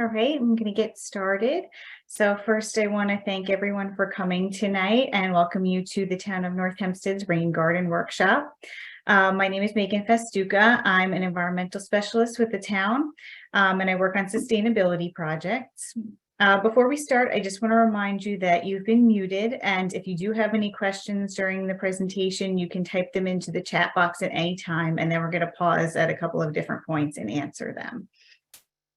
All right, I'm going to get started. So first, I want to thank everyone for coming tonight and welcome you to the Town of North Hempstead's Rain Garden Workshop. My name is Megan Festuca. I'm an environmental specialist with the town, and I work on sustainability projects. Before we start, I just want to remind you that you've been muted, and if you do have any questions during the presentation, you can type them into the chat box at any time, and then we're going to pause at a couple of different points and answer them.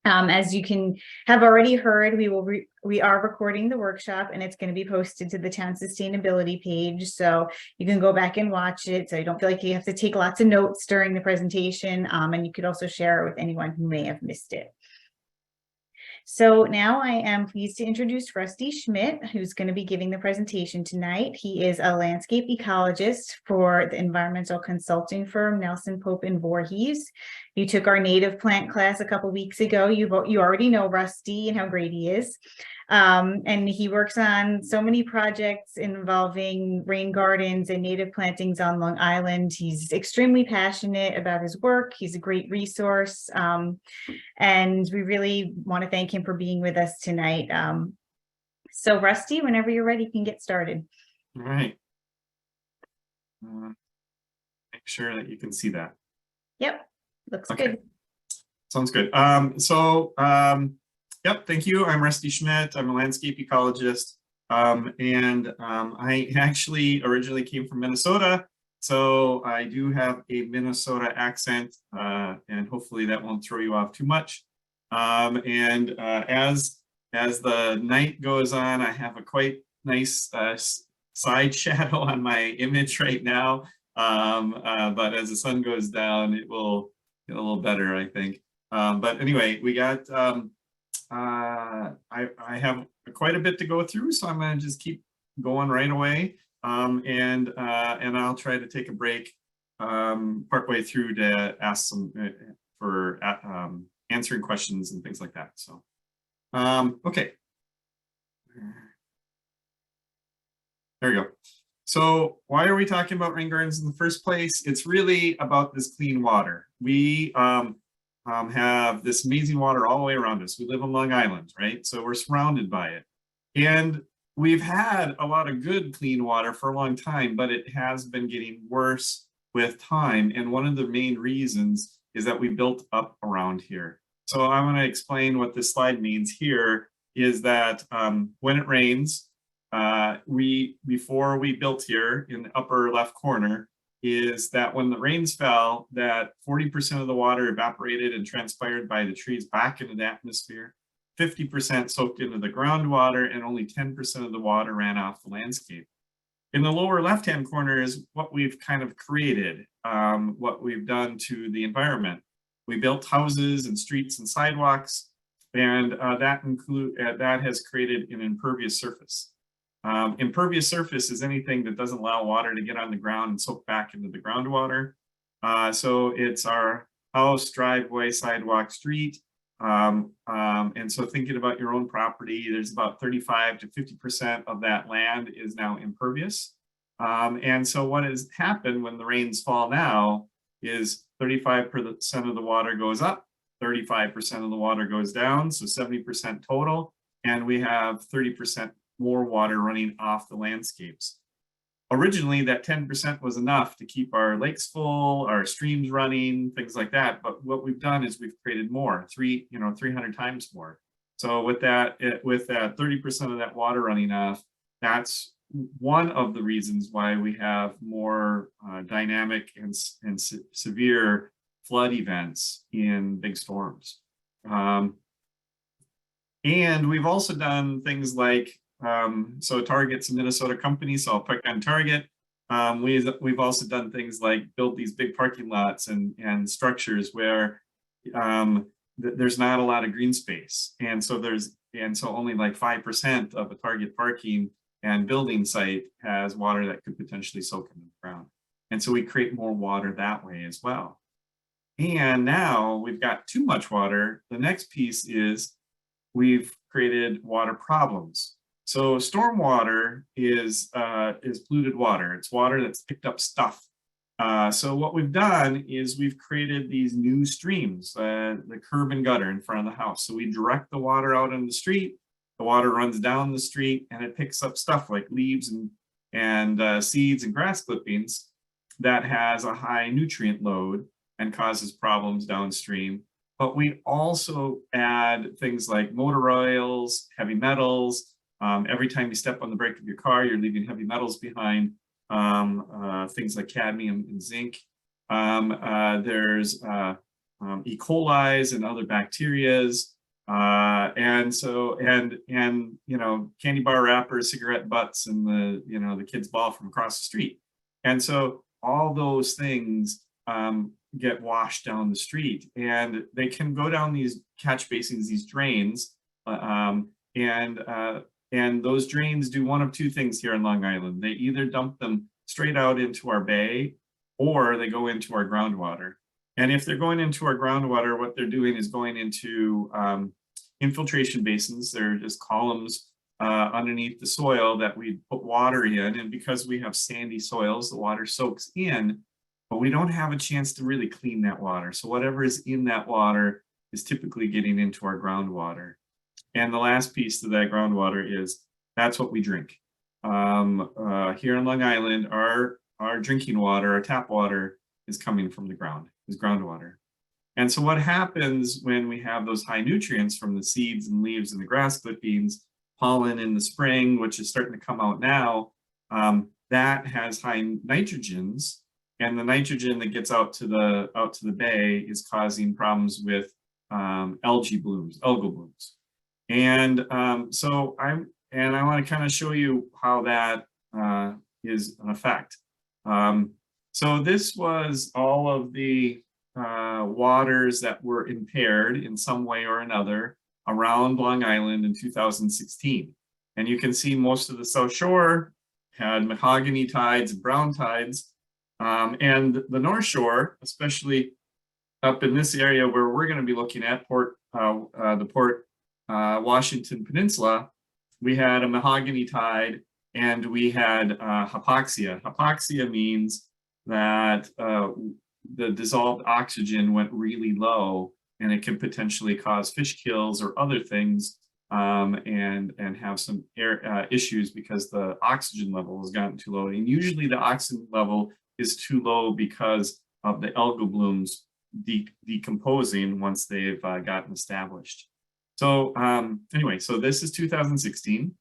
As you can have already heard, we are recording the workshop and it's going to be posted to the town sustainability page, so you can go back and watch it, so you don't feel like you have to take lots of notes during the presentation, and you could also share it with anyone who may have missed it. So now I am pleased to introduce Rusty Schmidt, who's going to be giving the presentation tonight. He is a landscape ecologist for the environmental consulting firm Nelson Pope and Voorhees. You took our native plant class a couple weeks ago. You already know Rusty and how great he is. And he works on so many projects involving rain gardens and native plantings on Long Island. He's extremely passionate about his work. He's a great resource. And we really want to thank him for being with us tonight. So Rusty, whenever you're ready, you can get started. All right. Make sure that you can see that. Yep, looks good. Sounds good. Yep, thank you. I'm Rusty Schmidt. I'm a landscape ecologist. I actually originally came from Minnesota. So I do have a Minnesota accent, and hopefully that won't throw you off too much. As the night goes on, I have a quite nice side shadow on my image right now. But as the sun goes down, it will get a little better, I think. But anyway, we got, I have quite a bit to go through, so I'm going to just keep going right away. And I'll try to take a break partway through to ask some for answering questions and things like that. So, okay. There we go. So why are we talking about rain gardens in the first place? It's really about this clean water. We have this amazing water all the way around us. We live on Long Island, right? So we're surrounded by it. And we've had a lot of good clean water for a long time, but it has been getting worse with time. And one of the main reasons is that we built up around here. So I'm going to explain what this slide means here is that when it rains, before we built here in the upper left corner, is that when the rains fell, that 40% of the water evaporated and transpired by the trees back into the atmosphere. 50% soaked into the groundwater, and only 10% of the water ran off the landscape. In the lower left-hand corner is what we've kind of created, what we've done to the environment. We built houses and streets and sidewalks, and that has created an impervious surface. Impervious surface is anything that doesn't allow water to get on the ground and soak back into the groundwater. So it's our house, driveway, sidewalk, street. And so thinking about your own property, there's about 35 to 50% of that land is now impervious. And so what has happened when the rains fall now is 35% of the water goes up, 35% of the water goes down, so 70% total, and we have 30% more water running off the landscapes. Originally, that 10% was enough to keep our lakes full, our streams running, things like that. But what we've done is we've created more, 300 times more. So with that 30% of that water running off, that's one of the reasons why we have more dynamic and severe flood events in big storms. And we've also done things like, so Target's a Minnesota company, so I'll pick on Target. We've also done things like build these big parking lots and structures where there's not a lot of green space, and so only like 5% of a Target parking and building site has water that could potentially soak into the ground, and so we create more water that way as well. And now we've got too much water. The next piece is we've created water problems. So stormwater is polluted water. It's water that's picked up stuff So what we've done is we've created these new streams, the curb and gutter in front of the house. So we direct the water out in the street, the water runs down the street, and it picks up stuff like leaves and seeds and grass clippings that has a high nutrient load and causes problems downstream. But we also add things like motor oils, heavy metals. Every time you step on the brake of your car, you're leaving heavy metals behind. Things like cadmium and zinc. There's E. coli's and other bacterias. And you know, candy bar wrappers, cigarette butts, and the kids' ball from across the street. And so all those things get washed down the street, and they can go down these catch basins, these drains, and those drains do one of two things here in Long Island. They either dump them straight out into our bay, or they go into our groundwater. And if they're going into our groundwater, what they're doing is going into infiltration basins. They're just columns underneath the soil that we put water in. And because we have sandy soils, the water soaks in, but we don't have a chance to really clean that water. So whatever is in that water is typically getting into our groundwater. And the last piece to that groundwater is that's what we drink. Here in Long Island, our drinking water, our tap water, is coming from the ground, is groundwater. And so what happens when we have those high nutrients from the seeds and leaves and the grass clippings, pollen in the spring, which is starting to come out now, that has high nitrogens, and the nitrogen that gets out to the bay is causing problems with algal blooms. And I want to kind of show you how that is an effect. So this was all of the waters that were impaired in some way or another around Long Island in 2016. And you can see most of the South Shore had mahogany tides and brown tides. And the North Shore, especially up in this area where we're going to be looking at the Port Washington Peninsula, we had a mahogany tide and we had hypoxia. Hypoxia means that the dissolved oxygen went really low, and it can potentially cause fish kills or other things, and have some air issues because the oxygen level has gotten too low. And usually the oxygen level is too low because of the algal blooms decomposing once they've gotten established. So anyway, so this is 2016.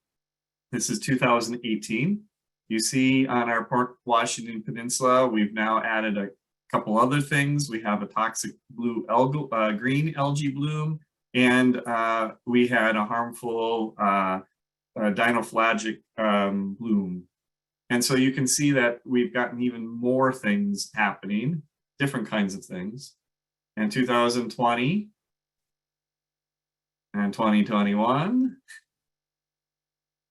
This is 2018. You see on our Port Washington Peninsula, we've now added a couple other things. We have a toxic green algae bloom, and we had a harmful dinoflagic bloom. And so you can see that we've gotten even more things happening, different kinds of things. In 2020 and 2021,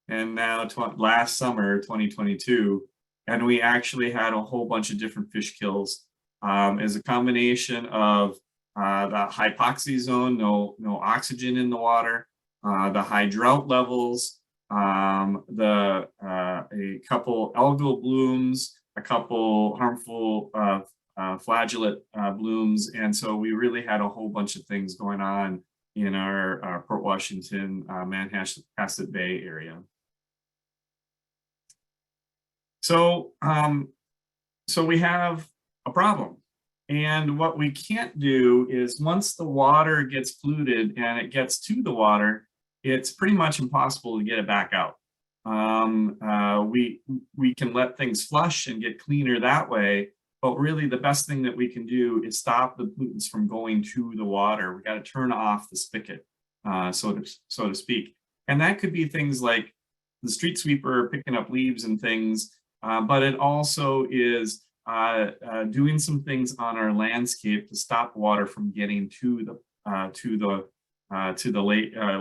and now last summer, 2022, and we actually had a whole bunch of different fish kills as a combination of the hypoxia zone, no oxygen in the water, the high drought levels, a couple algal blooms, a couple harmful flagellate blooms. And so we really had a whole bunch of things going on in our Port Washington, Manhasset Bay area. So, so we have a problem. And what we can't do is, once the water gets polluted and it gets to the water, it's pretty much impossible to get it back out. We can let things flush and get cleaner that way, but really the best thing that we can do is stop the pollutants from going to the water. We got to turn off the spigot, so to speak. And that could be things like the street sweeper picking up leaves and things, but it also is doing some things on our landscape to stop water from getting to the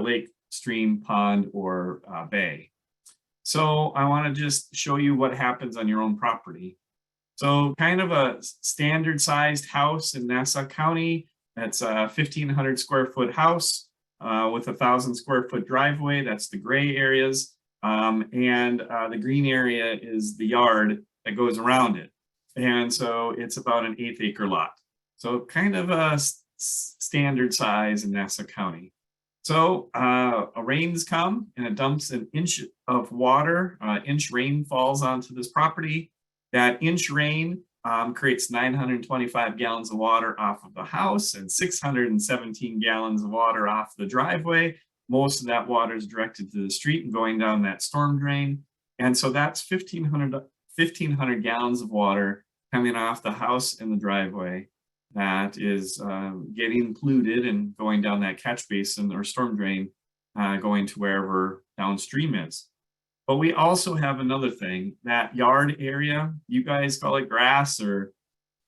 lake, stream, pond, or bay. So I want to just show you what happens on your own property. So kind of a standard sized house in Nassau County. That's a 1,500 square foot house with a 1,000 square foot driveway. That's the gray areas. And the green area is the yard that goes around it. And so it's about an 1/8 acre lot. So kind of a standard size in Nassau County. So a rains come and it dumps an inch of water, inch rain falls onto this property. That inch rain creates 925 gallons of water off of the house and 617 gallons of water off the driveway. Most of that water is directed to the street and going down that storm drain. And so that's 1,500 gallons of water coming off the house and the driveway that is getting polluted and going down that catch basin or storm drain, going to wherever downstream is. But we also have another thing, that yard area, you guys call it grass or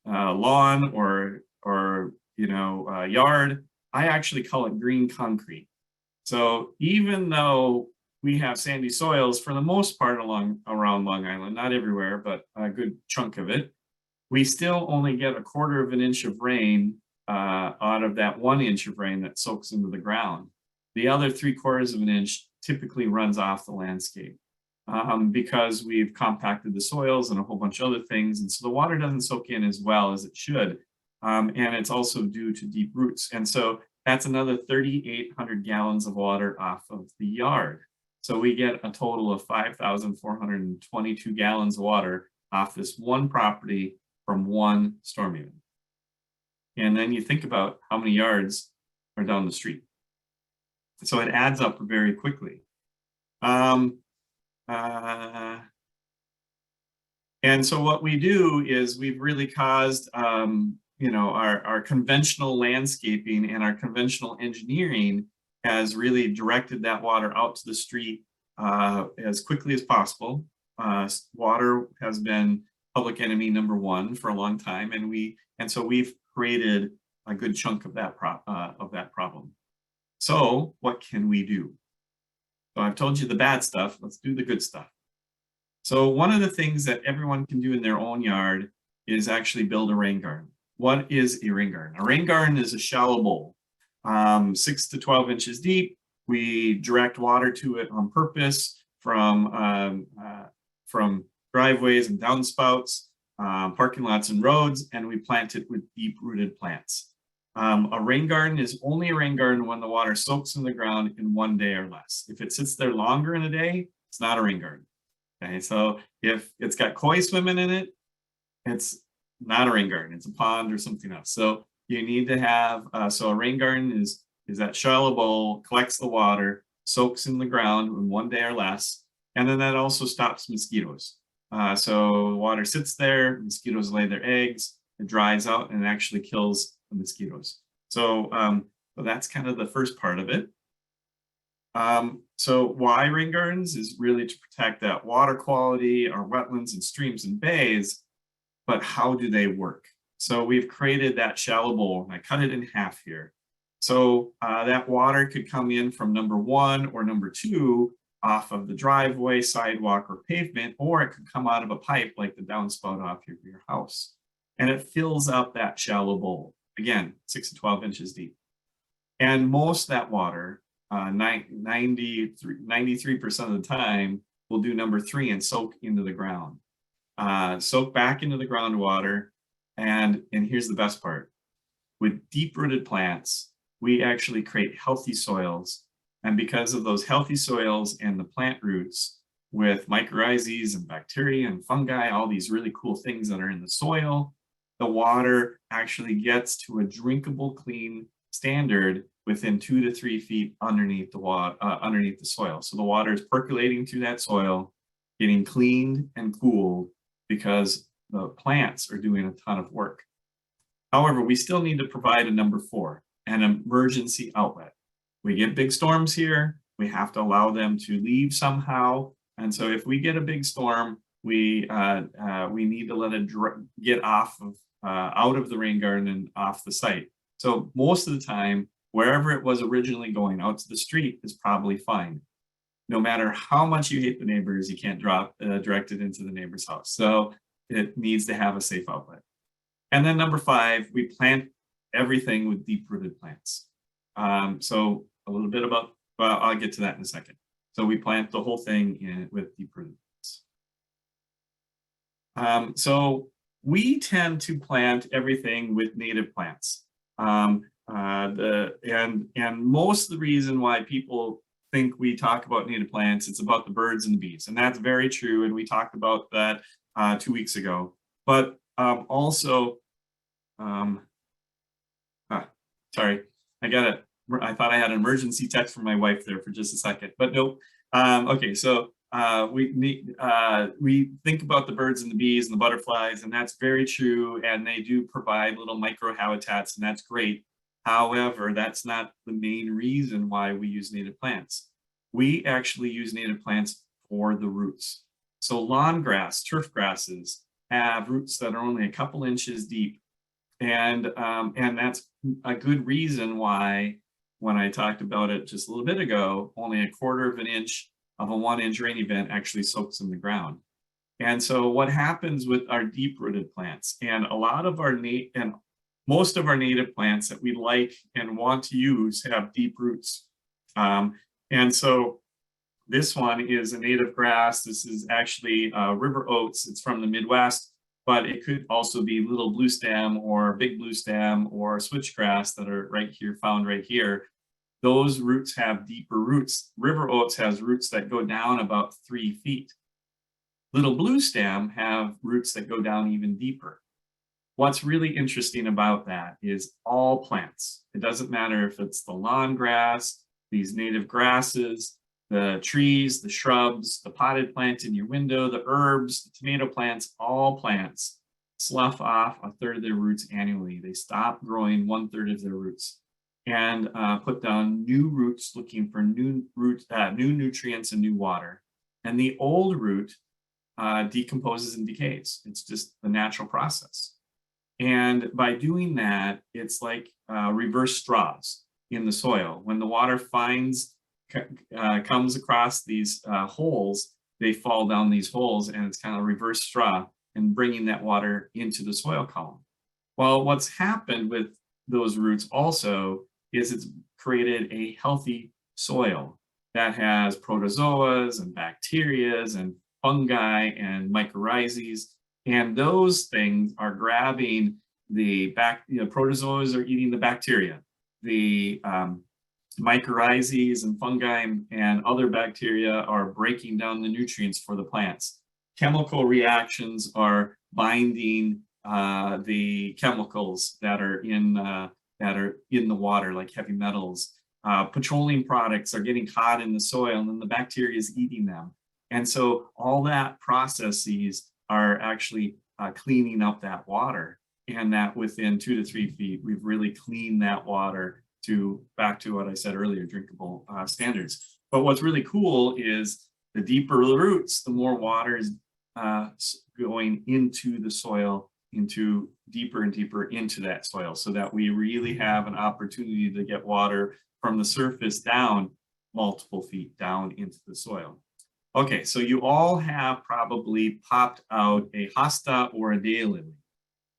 lawn or yard. I actually call it green concrete. So even though we have sandy soils for the most part around Long Island, not everywhere, but a good chunk of it, we still only get 1/4 of an inch of rain out of that 1 inch of rain that soaks into the ground. The other 3/4 of an inch typically runs off the landscape because we've compacted the soils and a whole bunch of other things. And so the water doesn't soak in as well as it should. And it's also due to deep roots. And so that's another 3,800 gallons of water off of the yard. So we get a total of 5,422 gallons of water off this one property from one storm event. And then you think about how many yards are down the street. So it adds up very quickly. And so what we do is we've really caused, our conventional landscaping and our conventional engineering has really directed that water out to the street as quickly as possible. Water has been public enemy #1 for a long time, and so we've created a good chunk of that problem. So what can we do? So I've told you the bad stuff. Let's do the good stuff. So one of the things that everyone can do in their own yard is actually build a rain garden. What is a rain garden? A rain garden is a shallow bowl, 6 to 12 inches deep. We direct water to it on purpose from driveways and downspouts, parking lots and roads, and we plant it with deep-rooted plants. A rain garden is only a rain garden when the water soaks in the ground in 1 day or less. If it sits there longer in a day, it's not a rain garden. Okay, so if it's got koi swimming in it, it's not a rain garden, it's a pond or something else. So you need to have, so a rain garden is that shallow bowl, collects the water, soaks in the ground in 1 day or less, and then that also stops mosquitoes. So water sits there, mosquitoes lay their eggs, it dries out and it actually kills the mosquitoes. So, so that's kind of the first part of it. So why rain gardens is really to protect that water quality, our wetlands and streams and bays, but how do they work? So we've created that shallow bowl, and I cut it in half here. So that water could come in from #1 or #2 off of the driveway, sidewalk, or pavement, or it could come out of a pipe like the downspout off your house. And it fills up that shallow bowl, again, 6 to 12 inches deep. And most of that water, 93% of the time, will do #3 and soak into the ground. Soak back into the groundwater. And here's the best part. With deep-rooted plants, we actually create healthy soils. And because of those healthy soils and the plant roots with mycorrhizas and bacteria and fungi, all these really cool things that are in the soil, the water actually gets to a drinkable, clean standard within 2 to 3 feet underneath the soil. So the water is percolating through that soil, getting cleaned and cooled because the plants are doing a ton of work. However, we still need to provide a #4, an emergency outlet. We get big storms here, we have to allow them to leave somehow. And so if we get a big storm, we need to let it get off of out of the rain garden and off the site. So most of the time, wherever it was originally going out to the street is probably fine. No matter how much you hate the neighbors, you can't direct it into the neighbor's house. So it needs to have a safe outlet. And then #5, we plant everything with deep-rooted plants. So a little bit about, well, I'll get to that in a second. So we plant the whole thing with deep-rooted plants. So we tend to plant everything with native plants. And most of the reason why people think we talk about native plants, it's about the birds and the bees, and that's very true. And we talked about that 2 weeks ago. But also, sorry, I thought I had an emergency text from my wife there for just a second, but nope. Okay, so we think about the birds and the bees and the butterflies, and that's very true. And they do provide little micro habitats, and that's great. However, that's not the main reason why we use native plants. We actually use native plants for the roots. So lawn grass, turf grasses have roots that are only a couple inches deep. And that's a good reason why, when I talked about it just a little bit ago, only 1/4 of an inch of a 1-inch rain event actually soaks in the ground. And so what happens with our deep-rooted plants, and a lot of our most of our native plants that we like and want to use have deep roots. And so this one is a native grass. This is actually river oats. It's from the Midwest, but it could also be little blue stem or big blue stem or switchgrass that are right here, found right here. Those roots have deeper roots. River oats has roots that go down about 3 feet. Little blue stem have roots that go down even deeper. What's really interesting about that is all plants. It doesn't matter if it's the lawn grass, these native grasses, the trees, the shrubs, the potted plant in your window, the herbs, the tomato plants, all plants slough off 1/3 of their roots annually. They stop growing 1/3 of their roots and put down new roots looking for new nutrients and new water. And the old root decomposes and decays. It's just the natural process. And by doing that, it's like reverse straws in the soil. When the water comes across these holes, they fall down these holes, and it's kind of reverse straw and bringing that water into the soil column. Well, what's happened with those roots also is it's created a healthy soil that has protozoas and bacterias and fungi and mycorrhizas. And those things are grabbing the protozoas are eating the bacteria. The mycorrhizas and fungi and other bacteria are breaking down the nutrients for the plants. Chemical reactions are binding the chemicals that are in the water, like heavy metals. Petroleum products are getting caught in the soil, and then the bacteria is eating them. And so all that processes are actually cleaning up that water, and that within 2 to 3 feet, we've really cleaned that water back to what I said earlier, drinkable standards. But what's really cool is the deeper the roots, the more water is going into the soil, into deeper and deeper into that soil, so that we really have an opportunity to get water from the surface down multiple feet down into the soil. Okay, so you all have probably popped out a hosta or a daylily.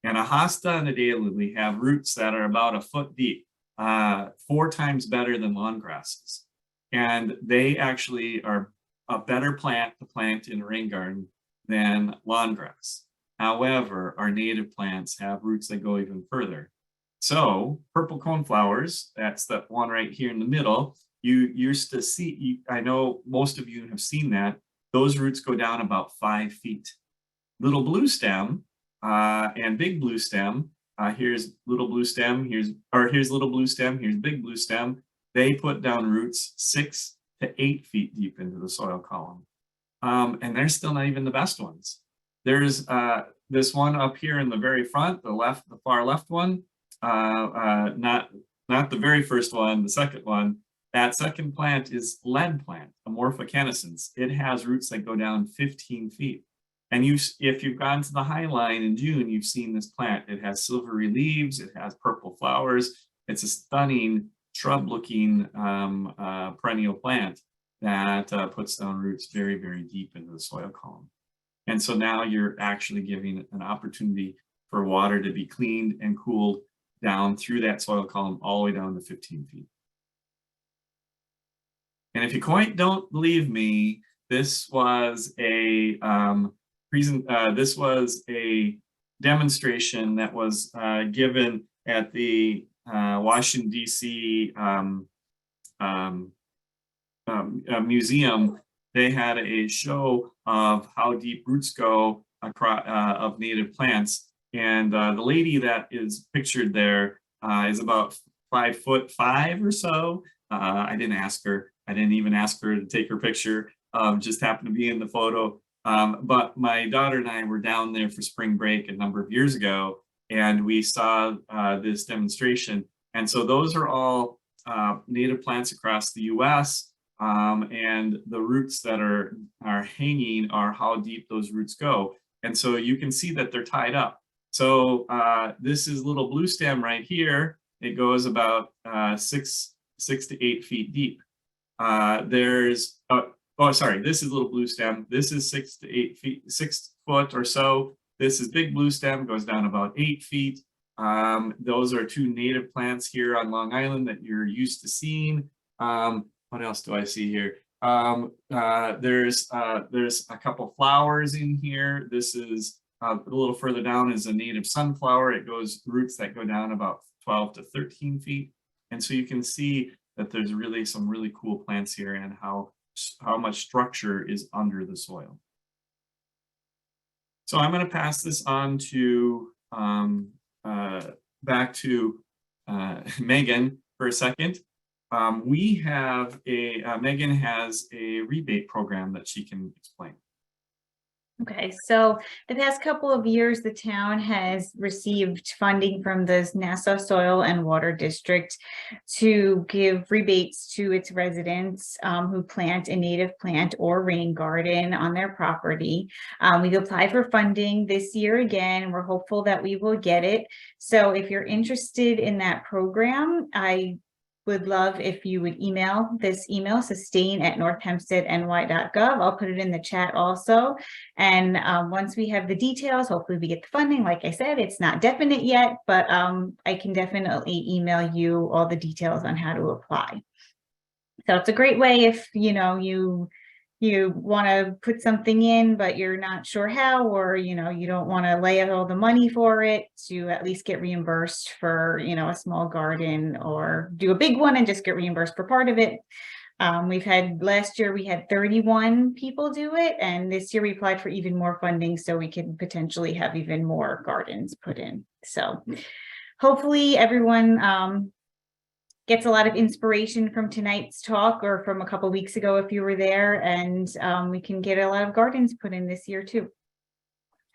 And a hosta and a daylily have roots that are about 1 foot deep, 4 times better than lawn grasses. And they actually are a better plant to plant in a rain garden than lawn grass. However, our native plants have roots that go even further. So purple coneflowers, that's that one right here in the middle, you used to see, I know most of you have seen that, those roots go down about 5 feet. Little blue stem and big blue stem, here's little blue stem, here's little blue stem, here's big blue stem. They put down roots 6 to 8 feet deep into the soil column. And they're still not even the best ones. There's this one up here in the very front, the far left one, not the very first one, the second one. That second plant is lead plant, Amorpha canescens. It has roots that go down 15 feet. And if you've gone to the High Line in June, you've seen this plant. It has silvery leaves, it has purple flowers. It's a stunning shrub-looking perennial plant that puts down roots very, very deep into the soil column. And so now you're actually giving an opportunity for water to be cleaned and cooled down through that soil column all the way down to 15 feet. And if you quite don't believe me, this was a demonstration that was given at the Washington, D.C. Museum. They had a show of how deep roots go across of native plants. And the lady that is pictured there is about 5'5" or so. I didn't ask her. I didn't even ask her to take her picture. Just happened to be in the photo. But my daughter and I were down there for spring break a number of years ago, and we saw this demonstration. And so those are all native plants across the U.S. And the roots that are hanging are how deep those roots go. And so you can see that they're tied up. So this is little blue stem right here. It goes about 6 to 8 feet deep. This is little blue stem. This is 6 to 8 feet, 6 foot or so. This is big blue stem, goes down about 8 feet. Those are 2 native plants here on Long Island that you're used to seeing. What else do I see here? There's a couple flowers in here. This is a little further down is a native sunflower. It goes roots that go down about 12 to 13 feet. And so you can see that there's really some really cool plants here and how much structure is under the soil. So I'm going to pass this on to back to Megan for a second. We have Megan has a rebate program that she can explain. Okay, so the past couple of years, the town has received funding from the Nassau Soil and Water District to give rebates to its residents who plant a native plant or rain garden on their property. We've applied for funding this year again. We're hopeful that we will get it. So if you're interested in that program, I would love if you would email this email, sustain@northhempsteadny.gov. I'll put it in the chat also. And once we have the details, hopefully we get the funding. Like I said, it's not definite yet, but I can definitely email you all the details on how to apply. So it's a great way if, you want to put something in, but you're not sure how, or, you don't want to lay out all the money for it, to at least get reimbursed for, a small garden, or do a big one and just get reimbursed for part of it. Last year we had 31 people do it, and this year we applied for even more funding so we can potentially have even more gardens put in. So hopefully everyone gets a lot of inspiration from tonight's talk, or from a couple of weeks ago if you were there, and we can get a lot of gardens put in this year too.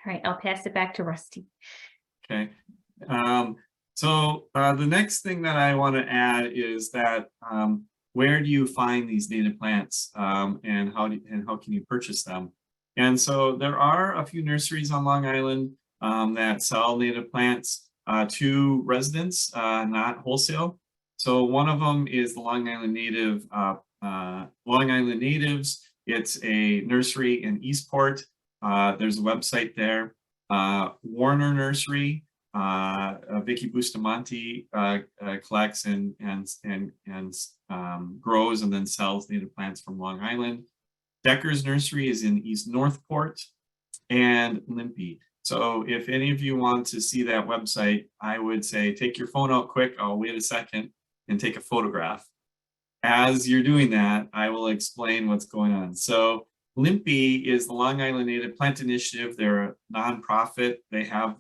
All right, I'll pass it back to Rusty. Okay. So the next thing that I want to add is that where do you find these native plants, and how can you purchase them? And so there are a few nurseries on Long Island that sell native plants to residents, not wholesale. So one of them is the Long Island Natives. It's a nursery in Eastport. There's a website there. Warner Nursery. Vicky Bustamante collects and grows and then sells native plants from Long Island. Decker's Nursery is in East Northport, and Limpy. So if any of you want to see that website, I would say take your phone out quick. I'll wait a second and take a photograph. As you're doing that, I will explain what's going on. So Limpy is the Long Island Native Plant Initiative. They're a nonprofit. They have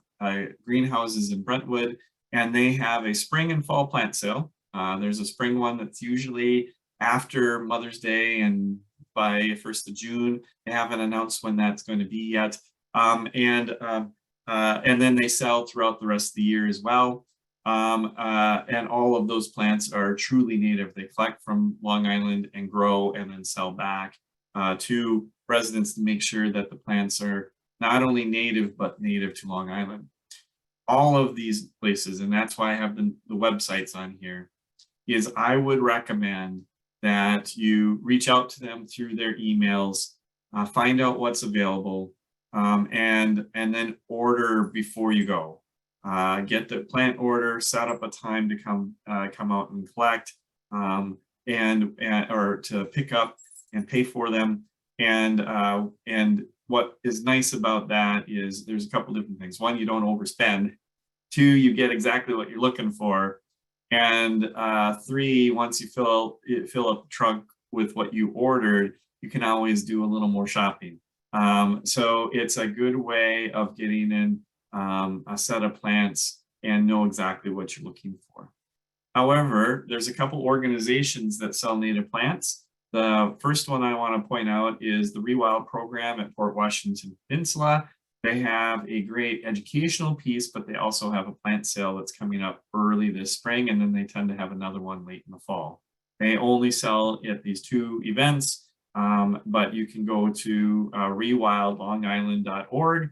greenhouses in Brentwood, and they have a spring and fall plant sale. There's a spring one that's usually after Mother's Day, and by 1st of June. They haven't announced when that's going to be yet. And then they sell throughout the rest of the year as well. And all of those plants are truly native. They collect from Long Island and grow and then sell back to residents to make sure that the plants are not only native, but native to Long Island. All of these places, and that's why I have the websites on here, is I would recommend that you reach out to them through their emails, find out what's available, and then order before you go. Get the plant order, set up a time to come out and collect, or to pick up and pay for them, and what is nice about that is there's a couple different things. One, you don't overspend. Two, you get exactly what you're looking for. And three, once you fill up the trunk with what you ordered, you can always do a little more shopping. So it's a good way of getting in a set of plants and know exactly what you're looking for. However, there's a couple organizations that sell native plants. The first one I want to point out is the Rewild program at Port Washington Peninsula. They have a great educational piece, but they also have a plant sale that's coming up early this spring, and then they tend to have another one late in the fall. They only sell at these two events, but you can go to rewildlongisland.org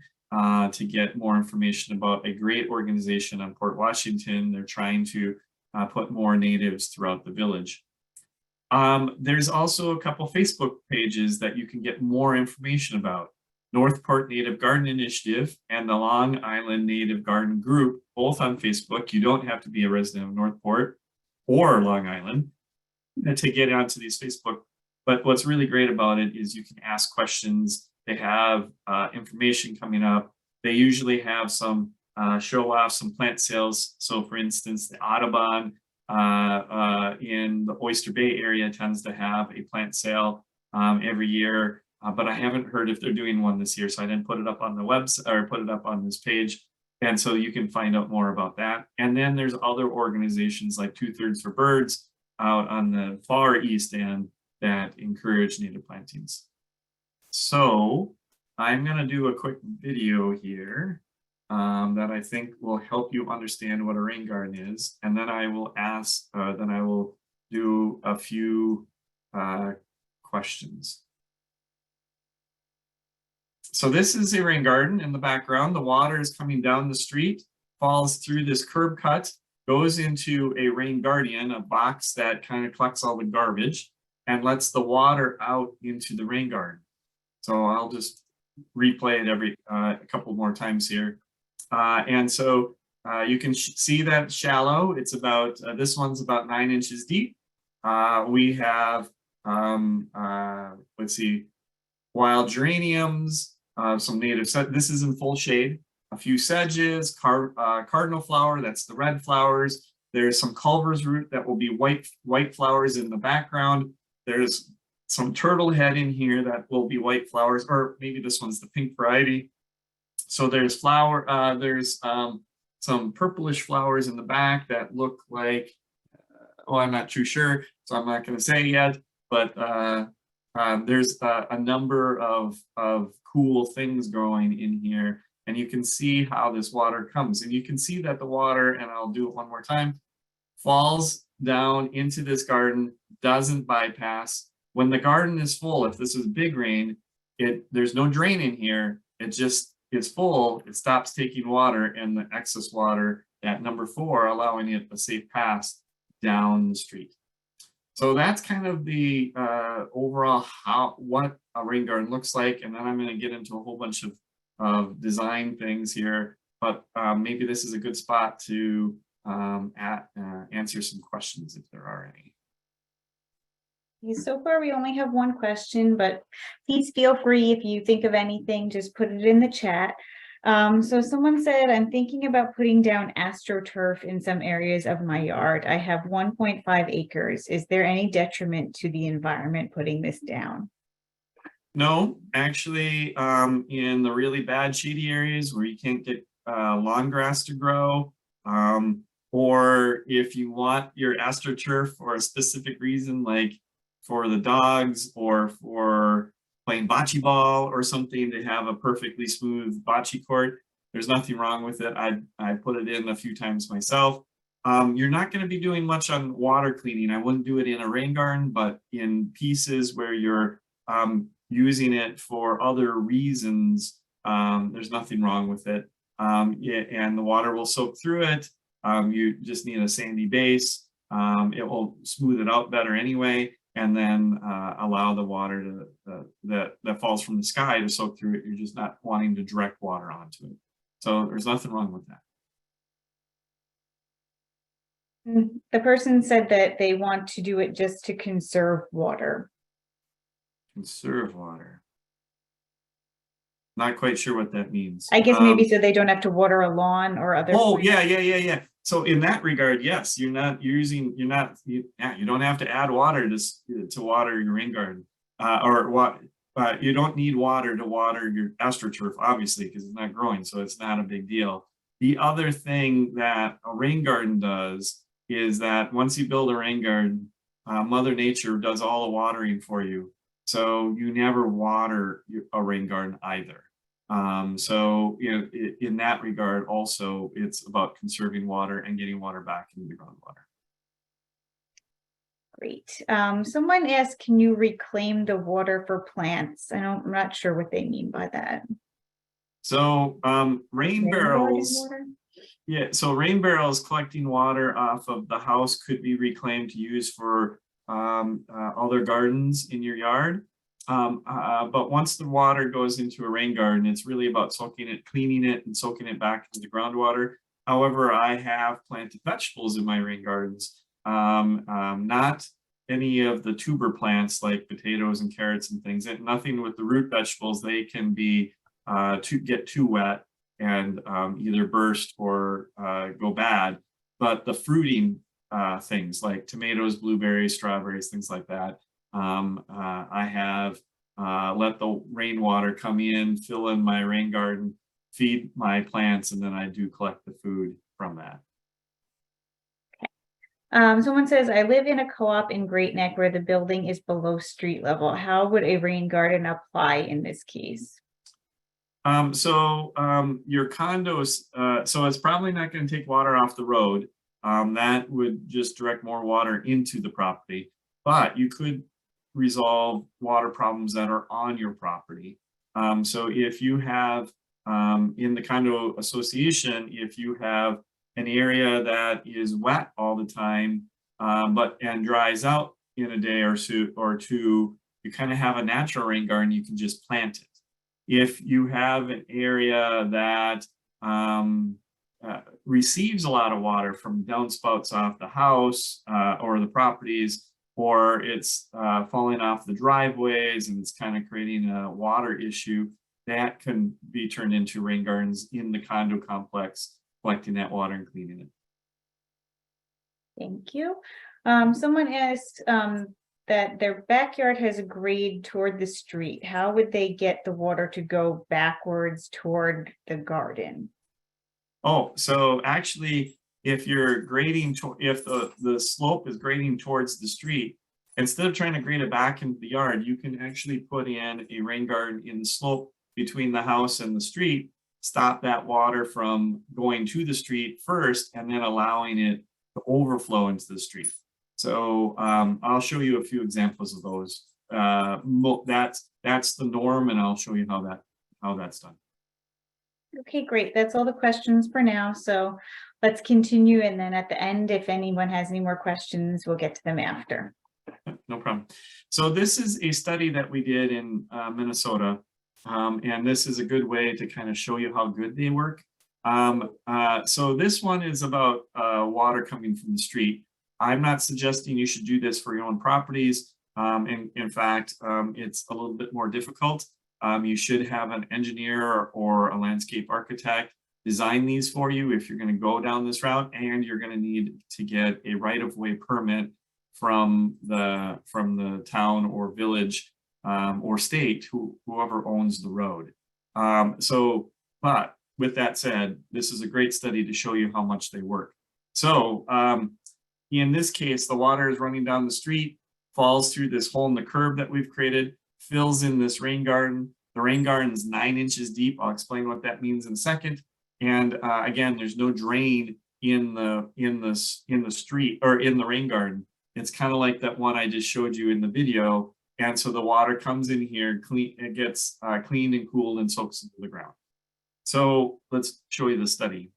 to get more information about a great organization on Port Washington. They're trying to put more natives throughout the village. There's also a couple Facebook pages that you can get more information about. Northport Native Garden Initiative and the Long Island Native Garden Group, both on Facebook. You don't have to be a resident of Northport or Long Island to get onto these Facebook. But what's really great about it is you can ask questions. They have information coming up. They usually have some show off some plant sales. So for instance, the Audubon in the Oyster Bay area tends to have a plant sale every year. But I haven't heard if they're doing one this year, so I didn't put it up on the website or put it up on this page. And so you can find out more about that. And then there's other organizations like 2/3 for Birds out on the far east end that encourage native plantings. So I'm going to do a quick video here that I think will help you understand what a rain garden is. And then I will do a few questions. So this is a rain garden in the background. The water is coming down the street, falls through this curb cut, goes into a rain guardian, a box that kind of collects all the garbage and lets the water out into the rain garden. So I'll just replay it a couple more times here. And so you can see that it's shallow. It's about, this one's about 9 inches deep. We have, let's see, wild geraniums, some native, this is in full shade, a few sedges, cardinal flower, that's the red flowers. There's some Culver's root that will be white flowers in the background. There's some turtle head in here that will be white flowers, or maybe this one's the pink variety. So there's some purplish flowers in the back that look like, oh, I'm not too sure, so I'm not going to say yet, but there's a number of cool things growing in here, and you can see how this water comes, and you can see that the water, and I'll do it one more time, falls down into this garden, doesn't bypass. When the garden is full, if this is big rain, there's no drain in here, it's full, it stops taking water, and the excess water at number 4, allowing it a safe pass down the street. So that's kind of the overall what a rain garden looks like, and then I'm going to get into a whole bunch of design things here, but maybe this is a good spot to answer some questions if there are any. So far, we only have one question, but please feel free if you think of anything, just put it in the chat. So someone said, I'm thinking about putting down astroturf in some areas of my yard. I have 1.5 acres. Is there any detriment to the environment putting this down? No, actually, in the really bad shady areas where you can't get lawn grass to grow, or if you want your astroturf for a specific reason, like for the dogs or for playing bocce ball or something, to have a perfectly smooth bocce court, there's nothing wrong with it. I put it in a few times myself. You're not going to be doing much on water cleaning. I wouldn't do it in a rain garden, but in pieces where you're using it for other reasons, there's nothing wrong with it. And the water will soak through it. You just need a sandy base. It will smooth it out better anyway, and then allow the water that falls from the sky to soak through it. You're just not wanting to direct water onto it. So there's nothing wrong with that. The person said that they want to do it just to conserve water. Conserve water. Not quite sure what that means. I guess maybe so they don't have to water a lawn or other. Oh, plants. yeah. So in that regard, yes, you don't have to add water to water your rain garden, or what, you don't need water to water your astroturf, obviously, because it's not growing, so it's not a big deal. The other thing that a rain garden does is that once you build a rain garden, Mother Nature does all the watering for you. So you never water a rain garden either. So, in that regard, also, it's about conserving water and getting water back into the groundwater. Great. Someone asked, can you reclaim the water for plants? I'm not sure what they mean by that. So, rain barrels, Water? yeah, so rain barrels collecting water off of the house could be reclaimed to use for other gardens in your yard. But once the water goes into a rain garden, it's really about soaking it, cleaning it, and soaking it back into the groundwater. However, I have planted vegetables in my rain gardens, not any of the tuber plants like potatoes and carrots and things. And nothing with the root vegetables. They can be get too wet and either burst or go bad. But the fruiting things like tomatoes, blueberries, strawberries, things like that, I have let the rainwater come in, fill in my rain garden, feed my plants, and then I do collect the food from that. Someone says, I live in a co-op in Great Neck where the building is below street level. How would a rain garden apply in this case? Your condos, so it's probably not going to take water off the road. That would just direct more water into the property, but you could resolve water problems that are on your property. So if you have, in the condo association, if you have an area that is wet all the time, and dries out in a day or two, you kind of have a natural rain garden, you can just plant it. If you have an area that receives a lot of water from downspouts off the house or the properties, or it's falling off the driveways and it's kind of creating a water issue, that can be turned into rain gardens in the condo complex, collecting that water and cleaning it. Thank you. Someone asked that their backyard has a grade toward the street. How would they get the water to go backwards toward the garden? Oh, so actually, if you're grading, if the slope is grading towards the street, instead of trying to grade it back into the yard, you can actually put in a rain garden in the slope between the house and the street, stop that water from going to the street first, and then allowing it to overflow into the street. So I'll show you a few examples of those. That's the norm, and I'll show you how that's done. Okay, great. That's all the questions for now. So let's continue. And then at the end, if anyone has any more questions, we'll get to them after. No problem. So this is a study that we did in Minnesota. And this is a good way to kind of show you how good they work. So this one is about water coming from the street. I'm not suggesting you should do this for your own properties. In fact, it's a little bit more difficult. You should have an engineer or a landscape architect design these for you if you're going to go down this route, and you're going to need to get a right-of-way permit from the town or village or state, whoever owns the road. But with that said, this is a great study to show you how much they work. So in this case, the water is running down the street, falls through this hole in the curb that we've created, fills in this rain garden. The rain garden is 9 inches deep. I'll explain what that means in a second. And again, there's no drain in the street or in the rain garden. It's kind of like that one I just showed you in the video. And so the water comes in here, it gets cleaned and cooled and soaks into the ground. So let's show you the study.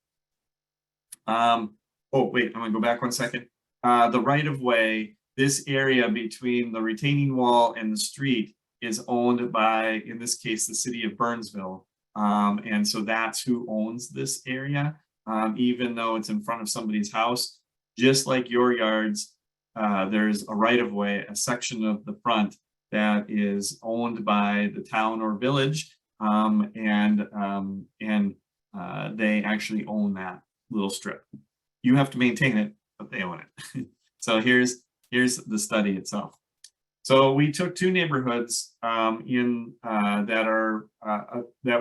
Oh, wait, I'm gonna go back 1 second. The right-of-way, this area between the retaining wall and the street is owned by, in this case, the city of Burnsville. And so that's who owns this area, even though it's in front of somebody's house. Just like your yards, there's a right-of-way, a section of the front that is owned by the town or village. they actually own that little strip. You have to maintain it, but they own it. So here's the study itself. So we took two neighborhoods that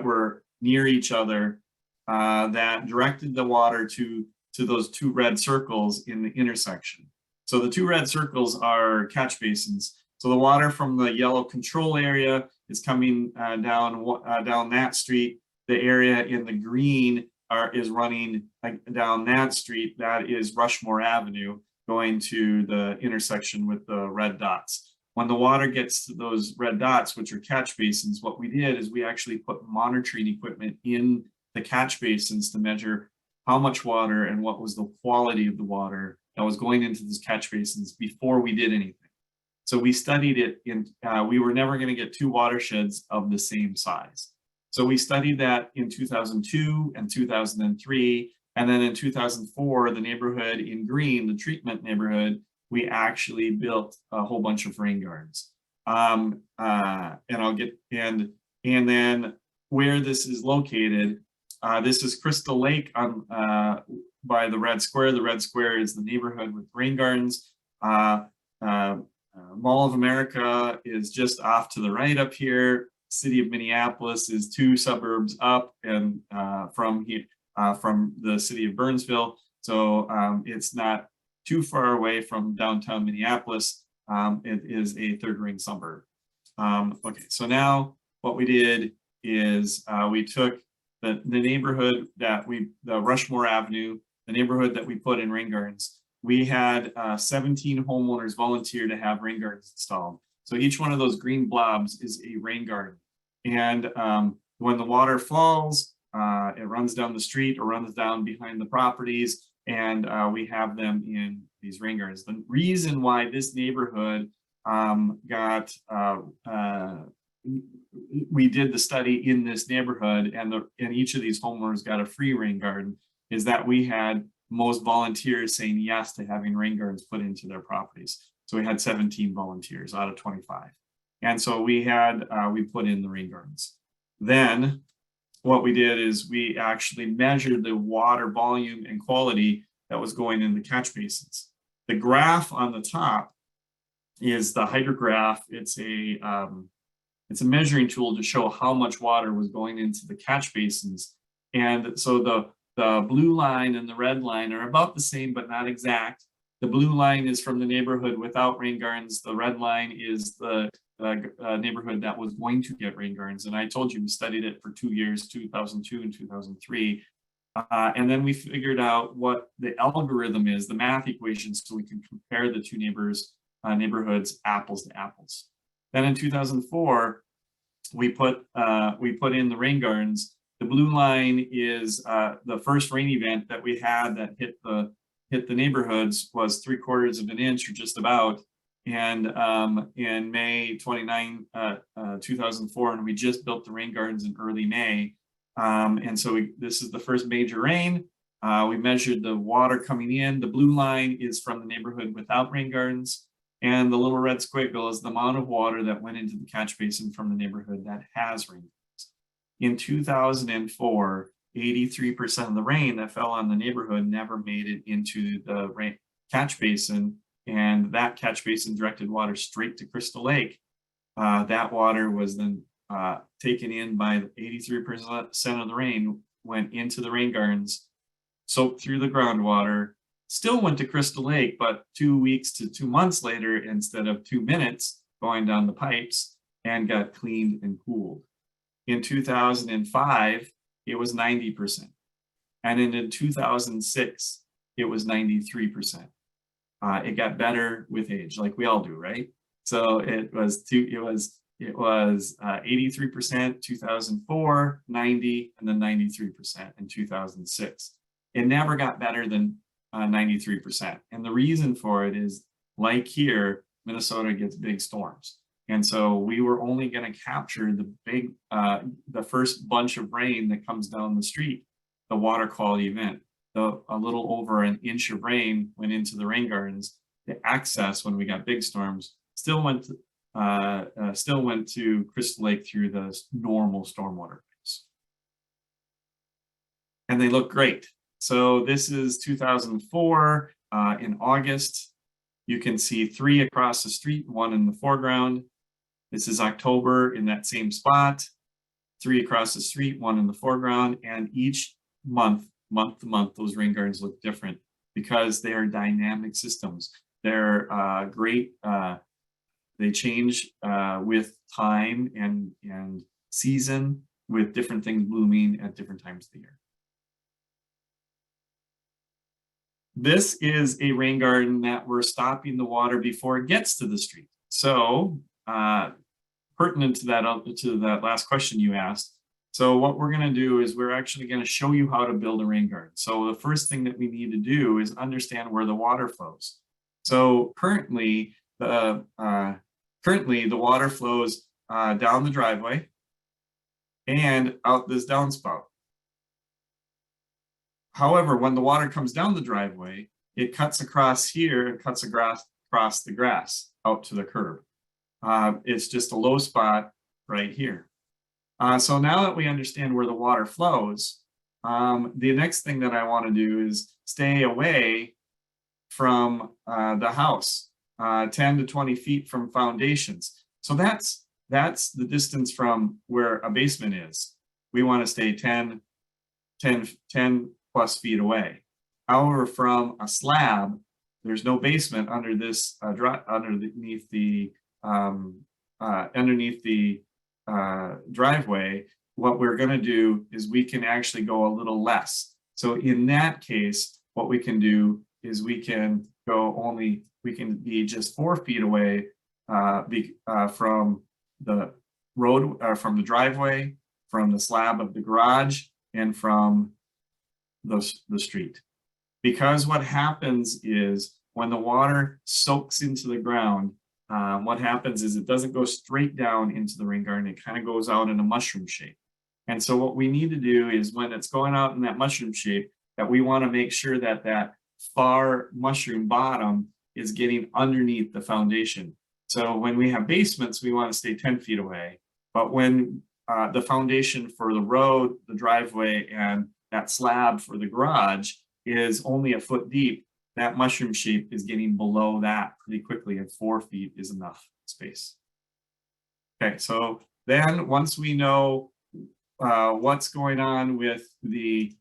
were near each other that directed the water to those two red circles in the intersection. So the two red circles are catch basins. So the water from the yellow control area is coming down that street. The area in the green is running down that street. That is Rushmore Avenue, going to the intersection with the red dots. When the water gets to those red dots, which are catch basins, what we did is we actually put monitoring equipment in the catch basins to measure how much water and what was the quality of the water that was going into those catch basins before we did anything. So we studied it we were never going to get two watersheds of the same size. So we studied that in 2002 and 2003. And then in 2004, the neighborhood in green, the treatment neighborhood, we actually built a whole bunch of rain gardens. And then where this is located, this is Crystal Lake by the red square. The red square is the neighborhood with rain gardens. Mall of America is just off to the right up here. City of Minneapolis is 2 suburbs up and from the city of Burnsville. So it's not too far away from downtown Minneapolis. It is a third-ring suburb. Okay, so now what we did is we took the neighborhood the Rushmore Avenue, the neighborhood that we put in rain gardens. We had 17 homeowners volunteer to have rain gardens installed. So each one of those green blobs is a rain garden. And when the water falls, it runs down the street or runs down behind the properties, and we have them in these rain gardens. The reason why this neighborhood we did the study in this neighborhood, and each of these homeowners got a free rain garden, is that we had most volunteers saying yes to having rain gardens put into their properties. So we had 17 volunteers out of 25. And so we put in the rain gardens. Then what we did is we actually measured the water volume and quality that was going in the catch basins. The graph on the top is the hydrograph. It's a measuring tool to show how much water was going into the catch basins. And so the blue line and the red line are about the same, but not exact. The blue line is from the neighborhood without rain gardens. The red line is the neighborhood that was going to get rain gardens. And I told you we studied it for 2 years, 2002 and 2003. And then we figured out what the algorithm is, the math equations, so we can compare the two neighborhoods apples to apples. Then in 2004, we put in the rain gardens. The blue line is the first rain event that we had that hit the neighborhoods was 3/4 of an inch or just about. And in May 29, 2004, and we just built the rain gardens in early May. And so this is the first major rain. We measured the water coming in. The blue line is from the neighborhood without rain gardens. And the little red squiggle is the amount of water that went into the catch basin from the neighborhood that has rain gardens. In 2004, 83% of the rain that fell on the neighborhood never made it into the catch basin. And that catch basin directed water straight to Crystal Lake. That water was then taken in by 83% of the rain, went into the rain gardens, soaked through the groundwater, still went to Crystal Lake, but 2 weeks to 2 months later, instead of 2 minutes going down the pipes, and got cleaned and cooled. In 2005, it was 90%. And in 2006, it was 93%. It got better with age, like we all do, right? So it was 83%, 2004, 90, and then 93% in 2006. It never got better than 93%. And the reason for it is, like here, Minnesota gets big storms. And so we were only going to capture the first bunch of rain that comes down the street, the water quality event. A little over an inch of rain went into the rain gardens. The excess, when we got big storms, still went still went to Crystal Lake through the normal stormwater pipes. And they look great. So this is 2004 in August. You can see 3 across the street, 1 in the foreground. This is October in that same spot, 3 across the street, 1 in the foreground, and each month to month, those rain gardens look different because they are dynamic systems. They're great. They change with time and season, with different things blooming at different times of the year. This is a rain garden that we're stopping the water before it gets to the street. So pertinent to that last question you asked. So what we're going to do is we're actually going to show you how to build a rain garden. So the first thing that we need to do is understand where the water flows. So currently the water flows down the driveway and out this downspout. However, when the water comes down the driveway, it cuts across here and cuts across the grass out to the curb. It's just a low spot right here. So now that we understand where the water flows, the next thing that I want to do is stay away from the house, 10 to 20 feet from foundations. So that's the distance from where a basement is. We want to stay 10 plus feet away. However, from a slab, there's no basement under this underneath the driveway. What we're going to do is we can actually go a little less. So in that case, what we can do is we can be just 4 feet away from the road, from the driveway, from the slab of the garage, and from the street. Because what happens is when the water soaks into the ground, what happens is it doesn't go straight down into the rain garden. It kind of goes out in a mushroom shape. And so what we need to do is when it's going out in that mushroom shape, that we want to make sure that that far mushroom bottom is getting underneath the foundation. So when we have basements, we want to stay 10 feet away. But when the foundation for the road, the driveway, and that slab for the garage is only a foot deep, that mushroom shape is getting below that pretty quickly, and 4 feet is enough space. Okay, so then once we know what's going on with the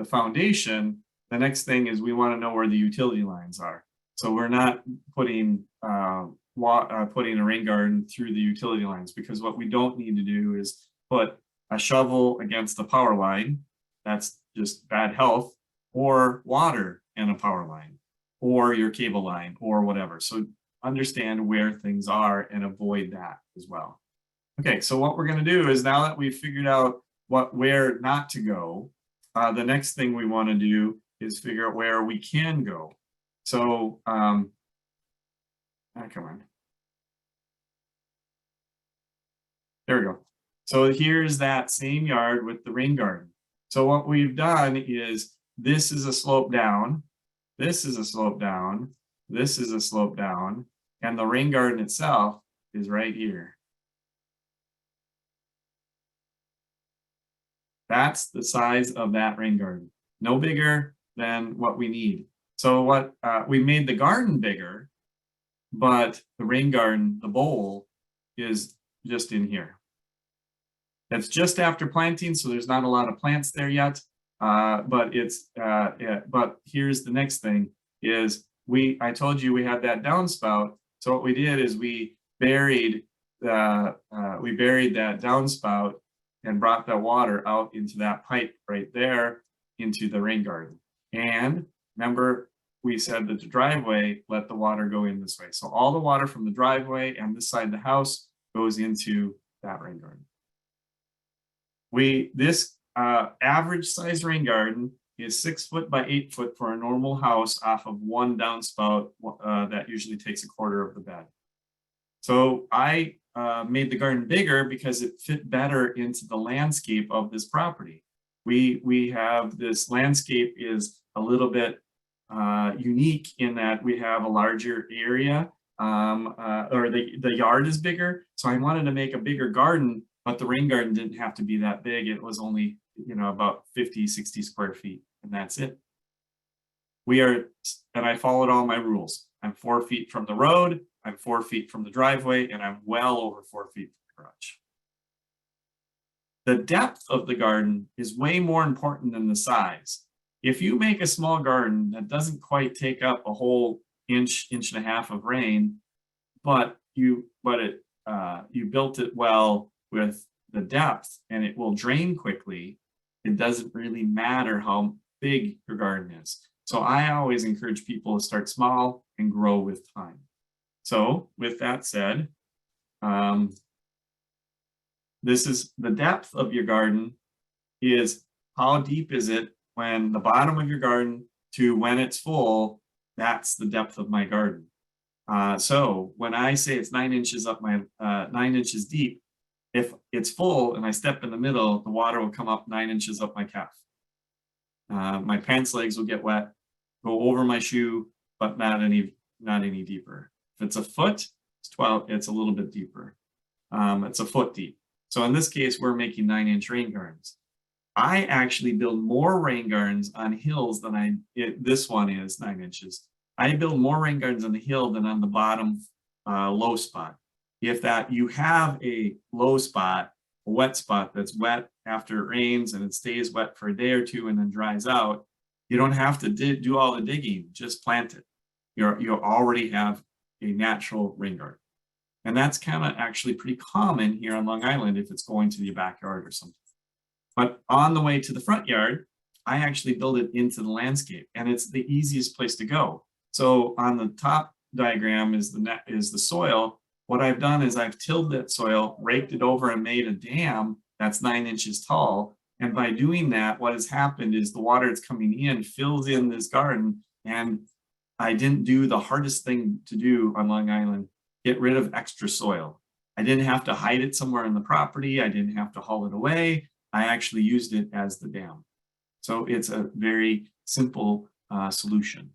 foundation, the next thing is we want to know where the utility lines are. So we're not putting a rain garden through the utility lines, because what we don't need to do is put a shovel against the power line. That's just bad health, or water in a power line, or your cable line, or whatever. So understand where things are and avoid that as well. Okay, so what we're going to do is, now that we've figured out where not to go, the next thing we want to do is figure out where we can go. So come on. There we go. So here's that same yard with the rain garden. So what we've done is, this is a slope down, this is a slope down, this is a slope down, and the rain garden itself is right here. That's the size of that rain garden. No bigger than what we need. So what we made the garden bigger, but the rain garden, the bowl, is just in here. It's just after planting, so there's not a lot of plants there yet. But here's the next thing: is I told you we had that downspout. So what we did is we buried that downspout and brought the water out into that pipe right there into the rain garden. And remember, we said that the driveway, let the water go in this way. So all the water from the driveway and this side of the house goes into that rain garden. This average size rain garden is 6 foot by 8 foot for a normal house off of one downspout that usually takes a quarter of the bed. So I made the garden bigger because it fit better into the landscape of this property. We have this landscape is a little bit unique in that we have a larger area or the yard is bigger. So I wanted to make a bigger garden, but the rain garden didn't have to be that big. It was only, about 50, 60 square feet, and that's it. And I followed all my rules. I'm 4 feet from the road, I'm 4 feet from the driveway, and I'm well over 4 feet from the garage. The depth of the garden is way more important than the size. If you make a small garden that doesn't quite take up a whole inch and a half of rain, but you built it well with the depth and it will drain quickly, it doesn't really matter how big your garden is. So I always encourage people to start small and grow with time. So with that said, this is the depth of your garden is how deep is it when the bottom of your garden to when it's full. That's the depth of my garden. So when I say it's 9 inches up 9 inches deep, if it's full and I step in the middle, the water will come up 9 inches up my calf. My pants legs will get wet, go over my shoe, but not any deeper. If it's a foot, it's 12. It's a little bit deeper. It's a foot deep. So in this case, we're making 9-inch rain gardens. I actually build more rain gardens on hills than this one is 9 inches. I build more rain gardens on the hill than on the bottom low spot. If you have a low spot, a wet spot that's wet after it rains and it stays wet for a day or two and then dries out, you don't have to do all the digging, just plant it. You already have a natural rain garden. And that's kind of actually pretty common here on Long Island if it's going to the backyard or something. But on the way to the front yard, I actually build it into the landscape, and it's the easiest place to go. So on the top diagram is the soil. What I've done is I've tilled that soil, raked it over, and made a dam that's 9 inches tall. And by doing that, what has happened is the water that's coming in fills in this garden. And I didn't do the hardest thing to do on Long Island, get rid of extra soil. I didn't have to hide it somewhere in the property. I didn't have to haul it away. I actually used it as the dam. So it's a very simple solution.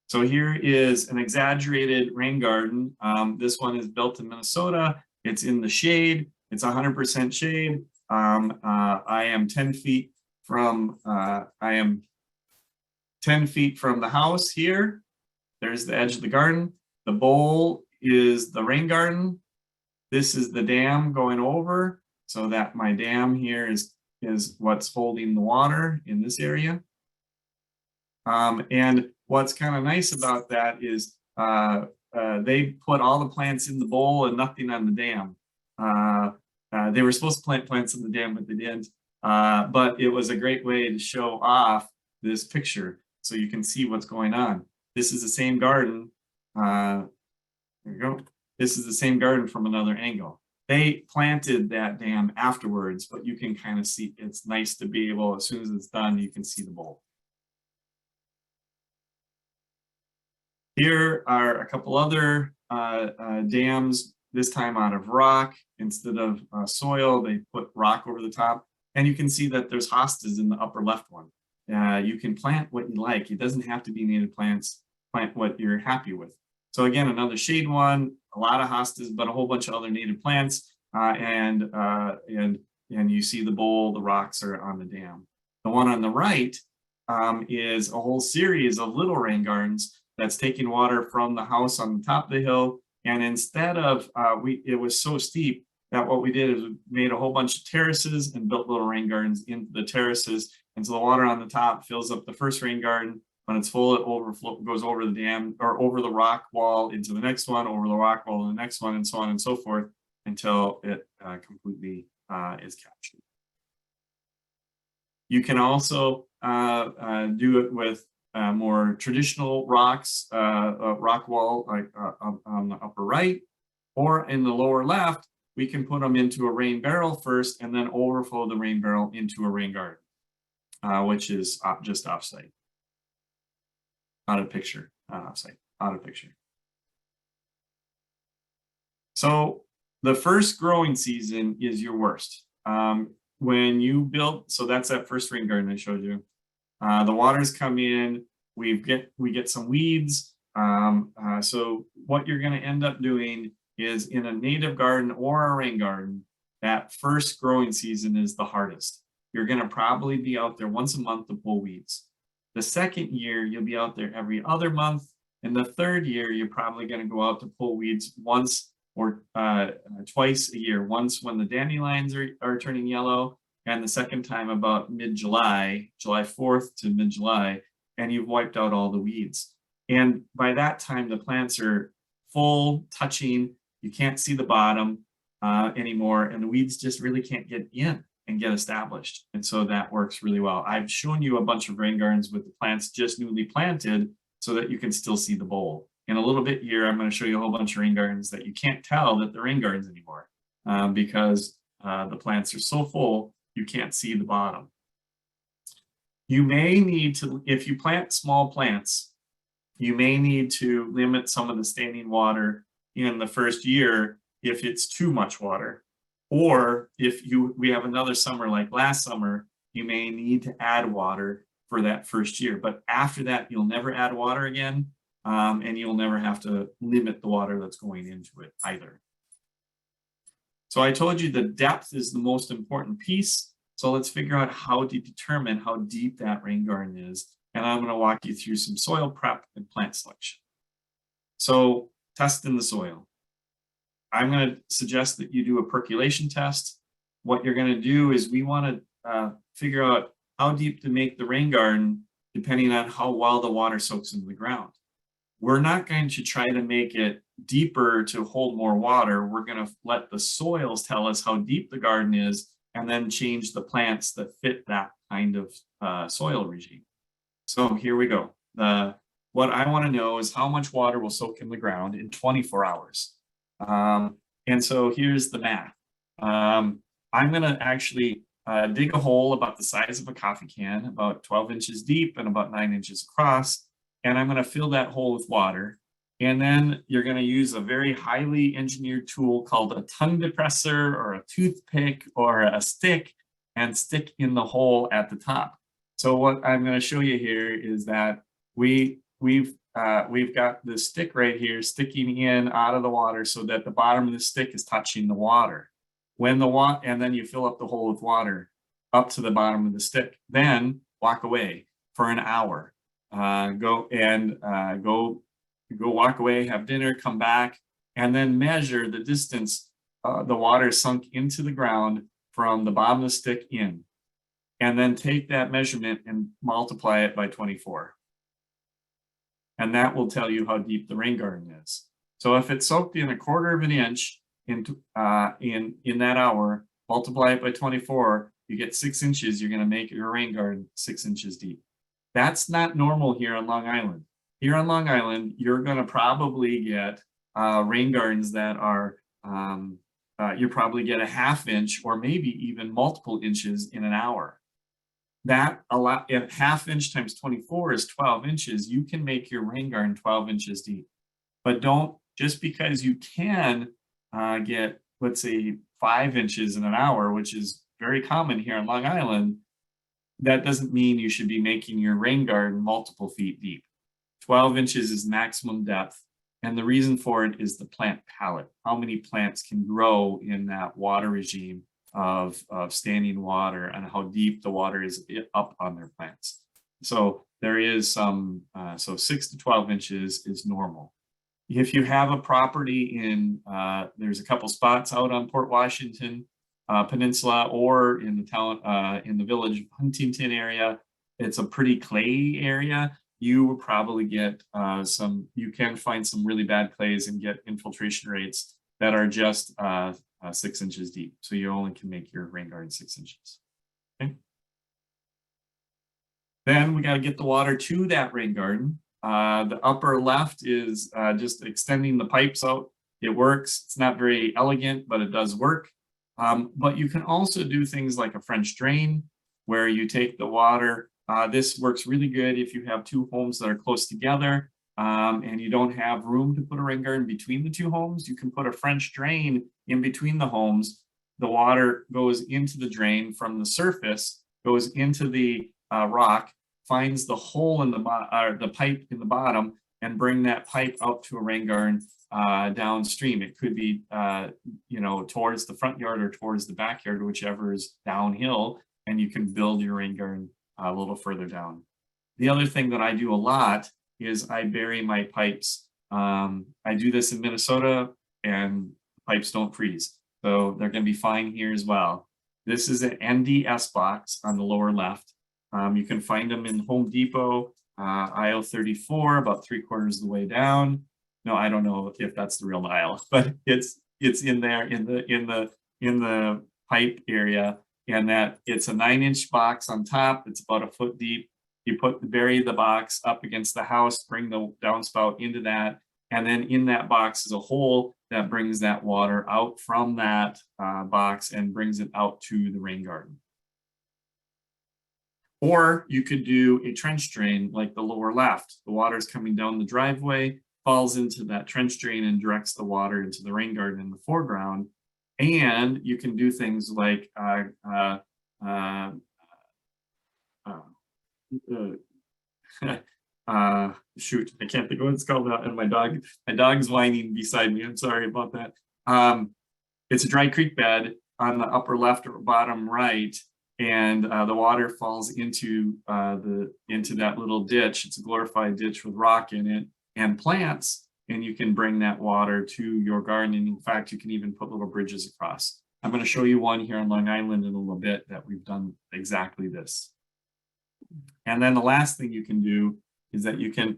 So here is an exaggerated rain garden. This one is built in Minnesota. It's in the shade. It's 100% shade. I am 10 feet from the house here. There's the edge of the garden. The bowl is the rain garden. This is the dam going over, so that my dam here is what's holding the water in this area. And what's kind of nice about that is they put all the plants in the bowl and nothing on the dam. They were supposed to plant plants in the dam, but they didn't. But it was a great way to show off this picture so you can see what's going on. This is the same garden. There you go. This is the same garden from another angle. They planted that dam afterwards, but you can kind of see, it's nice to be able, as soon as it's done, you can see the bowl. Here are a couple other dams, this time out of rock. Instead of soil, they put rock over the top. And you can see that there's hostas in the upper left one. You can plant what you like. It doesn't have to be native plants. Plant what you're happy with. So again, another shade one, a lot of hostas, but a whole bunch of other native plants. And you see the bowl, the rocks are on the dam. The one on the right is a whole series of little rain gardens that's taking water from the house on the top of the hill. And instead of, it was so steep that what we did is we made a whole bunch of terraces and built little rain gardens into the terraces. And so the water on the top fills up the first rain garden. When it's full, it goes over the dam or over the rock wall into the next one, over the rock wall in the next one, and so on and so forth until it completely is captured. You can also do it with more traditional rocks, rock wall like on the upper right, or in the lower left, we can put them into a rain barrel first and then overflow the rain barrel into a rain garden, which is just offsite. Out of picture, not offsite, out of picture. So the first growing season is your worst. When you build, so that's that first rain garden I showed you. The waters come in, we get some weeds, So what you're going to end up doing is in a native garden or a rain garden, that first growing season is the hardest. You're going to probably be out there once a month to pull weeds. The second year, you'll be out there every other month. And the third year, you're probably going to go out to pull weeds once or twice a year. Once when the dandelions are turning yellow, and the second time about mid-July, July 4th to mid-July, and you've wiped out all the weeds. And by that time, the plants are full, touching, you can't see the bottom anymore, and the weeds just really can't get in and get established. And so that works really well. I've shown you a bunch of rain gardens with the plants just newly planted so that you can still see the bowl. In a little bit here, I'm going to show you a whole bunch of rain gardens that you can't tell that they're rain gardens anymore because the plants are so full, you can't see the bottom. You may need to, if you plant small plants, you may need to limit some of the standing water in the first year if it's too much water. Or if we have another summer like last summer, you may need to add water for that first year. But after that, you'll never add water again, and you'll never have to limit the water that's going into it either. So I told you the depth is the most important piece. So let's figure out how to determine how deep that rain garden is. And I'm going to walk you through some soil prep and plant selection. So test in the soil. I'm going to suggest that you do a percolation test. What you're going to do is we want to figure out how deep to make the rain garden depending on how well the water soaks into the ground. We're not going to try to make it deeper to hold more water. We're going to let the soils tell us how deep the garden is and then change the plants that fit that kind of soil regime. So here we go. What I want to know is how much water will soak in the ground in 24 hours. And so here's the math. I'm going to actually dig a hole about the size of a coffee can, about 12 inches deep and about 9 inches across. And I'm going to fill that hole with water. And then you're going to use a very highly engineered tool called a tongue depressor or a toothpick or a stick and stick in the hole at the top. So what I'm going to show you here is that we've got the stick right here sticking in out of the water so that the bottom of the stick is touching the water. And then you fill up the hole with water up to the bottom of the stick. Then walk away for an hour. Go walk away, have dinner, come back, and then measure the distance the water sunk into the ground from the bottom of the stick in. And then take that measurement and multiply it by 24. And that will tell you how deep the rain garden is. So if it's soaked in 1/4 of an inch in that hour, multiply it by 24, you get 6 inches, you're going to make your rain garden 6 inches deep. That's not normal here on Long Island. Here on Long Island, you're going to probably get rain gardens that are, you probably get a 1/2 inch or maybe even multiple inches in an hour. That if 1/2 inch times 24 is 12 inches, you can make your rain garden 12 inches deep. But don't, just because you can get, let's say, 5 inches in an hour, which is very common here on Long Island, that doesn't mean you should be making your rain garden multiple feet deep. 12 inches is maximum depth. And the reason for it is the plant palette. How many plants can grow in that water regime of standing water and how deep the water is up on their plants. So there is some, so 6 to 12 inches is normal. If you have a property in, there's a couple spots out on Port Washington Peninsula or in the town, in the village of Huntington area, it's a pretty clay area. You will probably get you can find some really bad clays and get infiltration rates that are just 6 inches deep. So you only can make your rain garden 6 inches. Okay. Then we got to get the water to that rain garden. The upper left is just extending the pipes out. It works. It's not very elegant, but it does work. But you can also do things like a French drain where you take the water. This works really good if you have 2 homes that are close together. And you don't have room to put a rain garden between the 2 homes. You can put a French drain in between the homes. The water goes into the drain from the surface, goes into the rock, finds the hole in the pipe in the bottom, and bring that pipe out to a rain garden downstream. It could be, towards the front yard or towards the backyard, whichever is downhill, and you can build your rain garden a little further down. The other thing that I do a lot is I bury my pipes. I do this in Minnesota, and pipes don't freeze, so they're going to be fine here as well. This is an NDS box on the lower left. You can find them in Home Depot, aisle 34, about 3/4 of the way down. No, I don't know if that's the real aisle, but it's in there in the pipe area, and that it's a 9-inch box on top. It's about 1 foot deep. You bury the box up against the house, bring the downspout into that, and then in that box is a hole that brings that water out from that box and brings it out to the rain garden. Or you could do a trench drain like the lower left. The water is coming down the driveway, falls into that trench drain and directs the water into the rain garden in the foreground. And you can do things like shoot, I can't think of what it's called now, and my dog's whining beside me. I'm sorry about that. It's a dry creek bed on the upper left or bottom right, and the water falls into that little ditch. It's a glorified ditch with rock in it and plants, and you can bring that water to your garden. And in fact, you can even put little bridges across. I'm going to show you one here on Long Island in a little bit that we've done exactly this. And then the last thing you can do is that you can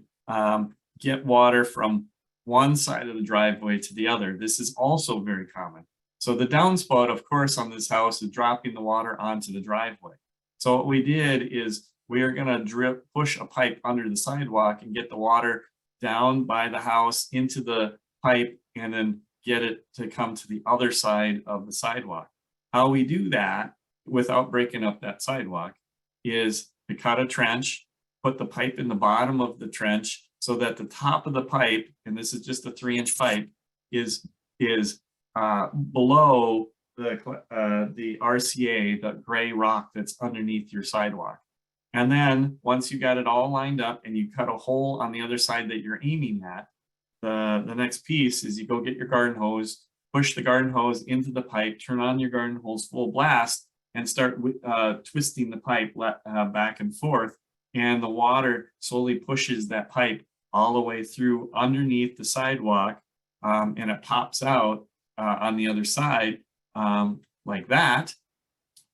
get water from one side of the driveway to the other. This is also very common. So the downspout, of course, on this house is dropping the water onto the driveway. So what we did is we are going to push a pipe under the sidewalk and get the water down by the house into the pipe, and then get it to come to the other side of the sidewalk. How we do that without breaking up that sidewalk is to cut a trench, put the pipe in the bottom of the trench so that the top of the pipe, and this is just a 3-inch pipe, is below the RCA, the gray rock that's underneath your sidewalk. And then once you got it all lined up and you cut a hole on the other side that you're aiming at, the next piece is you go get your garden hose, push the garden hose into the pipe, turn on your garden hose full blast, and start twisting the pipe back and forth. And the water slowly pushes that pipe all the way through underneath the sidewalk, and it pops out on the other side like that.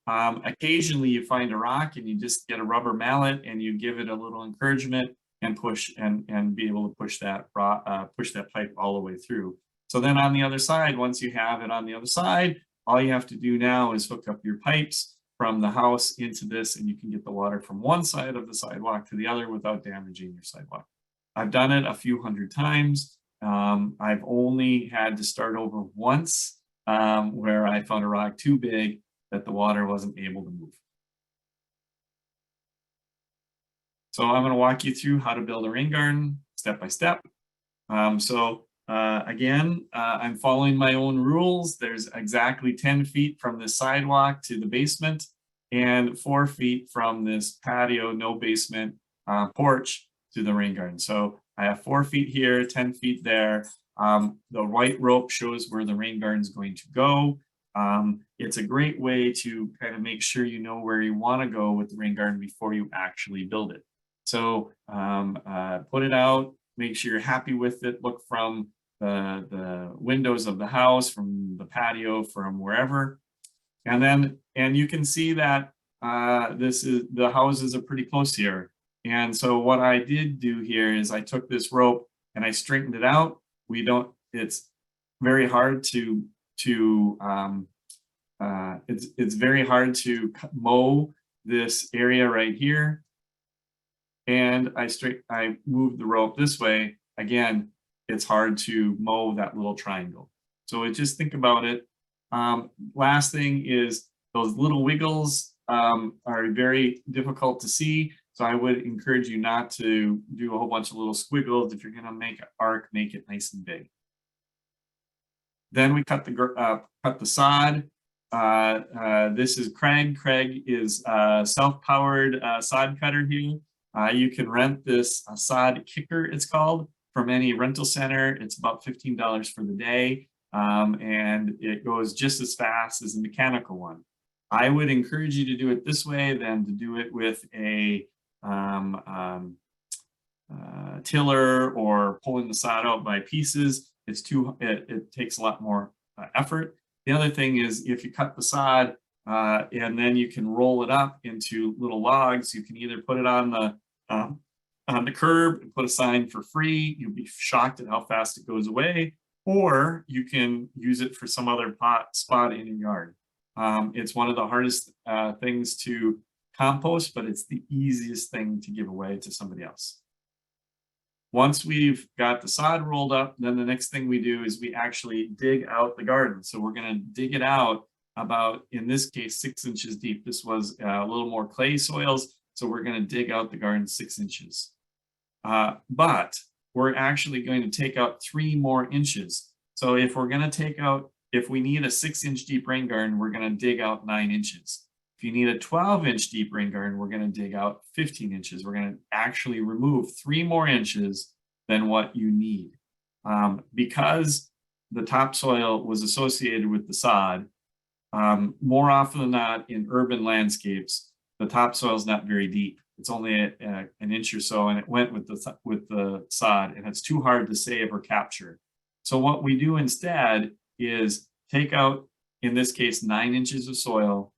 Occasionally you find a rock and you just get a rubber mallet and you give it a little encouragement and push and be able to push that pipe all the way through. So then on the other side, once you have it on the other side, all you have to do now is hook up your pipes from the house into this, and you can get the water from one side of the sidewalk to the other without damaging your sidewalk. I've done it a few hundred times. I've only had to start over once where I found a rock too big that the water wasn't able to move. So I'm going to walk you through how to build a rain garden step by step. Again, I'm following my own rules. There's exactly 10 feet from the sidewalk to the basement and 4 feet from this patio, no basement porch to the rain garden. So I have 4 feet here, 10 feet there. The white rope shows where the rain garden is going to go. It's a great way to kind of make sure you know where you want to go with the rain garden before you actually build it. So put it out, make sure you're happy with it. Look from the windows of the house, from the patio, from wherever. And you can see that the houses are pretty close here. And so what I did do here is I took this rope and I straightened it out. It's very hard to mow this area right here. And I moved the rope this way. Again, it's hard to mow that little triangle. So just think about it. Last thing is those little wiggles are very difficult to see. So I would encourage you not to do a whole bunch of little squiggles. If you're going to make an arc, make it nice and big. Then we cut the sod. This is Craig. Craig is a self-powered sod cutter here. You can rent this sod kicker, it's called. from any rental center. It's about $15 for the day, and it goes just as fast as a mechanical one. I would encourage you to do it this way than to do it with a tiller or pulling the sod out by pieces. It takes a lot more effort. The other thing is, if you cut the sod and then you can roll it up into little logs, you can either put it on the curb and put a sign for free. You'll be shocked at how fast it goes away, or you can use it for some other spot in your yard. It's one of the hardest things to compost, but it's the easiest thing to give away to somebody else. Once we've got the sod rolled up, then the next thing we do is we actually dig out the garden. So we're going to dig it out about, in this case, 6 inches deep. This was a little more clay soils, so we're going to dig out the garden 6 inches. But we're actually going to take out 3 more inches. So if we're going to take out, if we need a 6-inch deep rain garden, we're going to dig out 9 inches. If you need a 12-inch deep rain garden, we're going to dig out 15 inches. We're going to actually remove 3 more inches than what you need. Because the topsoil was associated with the sod, more often than not in urban landscapes, the topsoil is not very deep. It's only an inch or so, and it went with the sod, and it's too hard to save or capture. So what we do instead is take out, in this case, 9 inches of soil.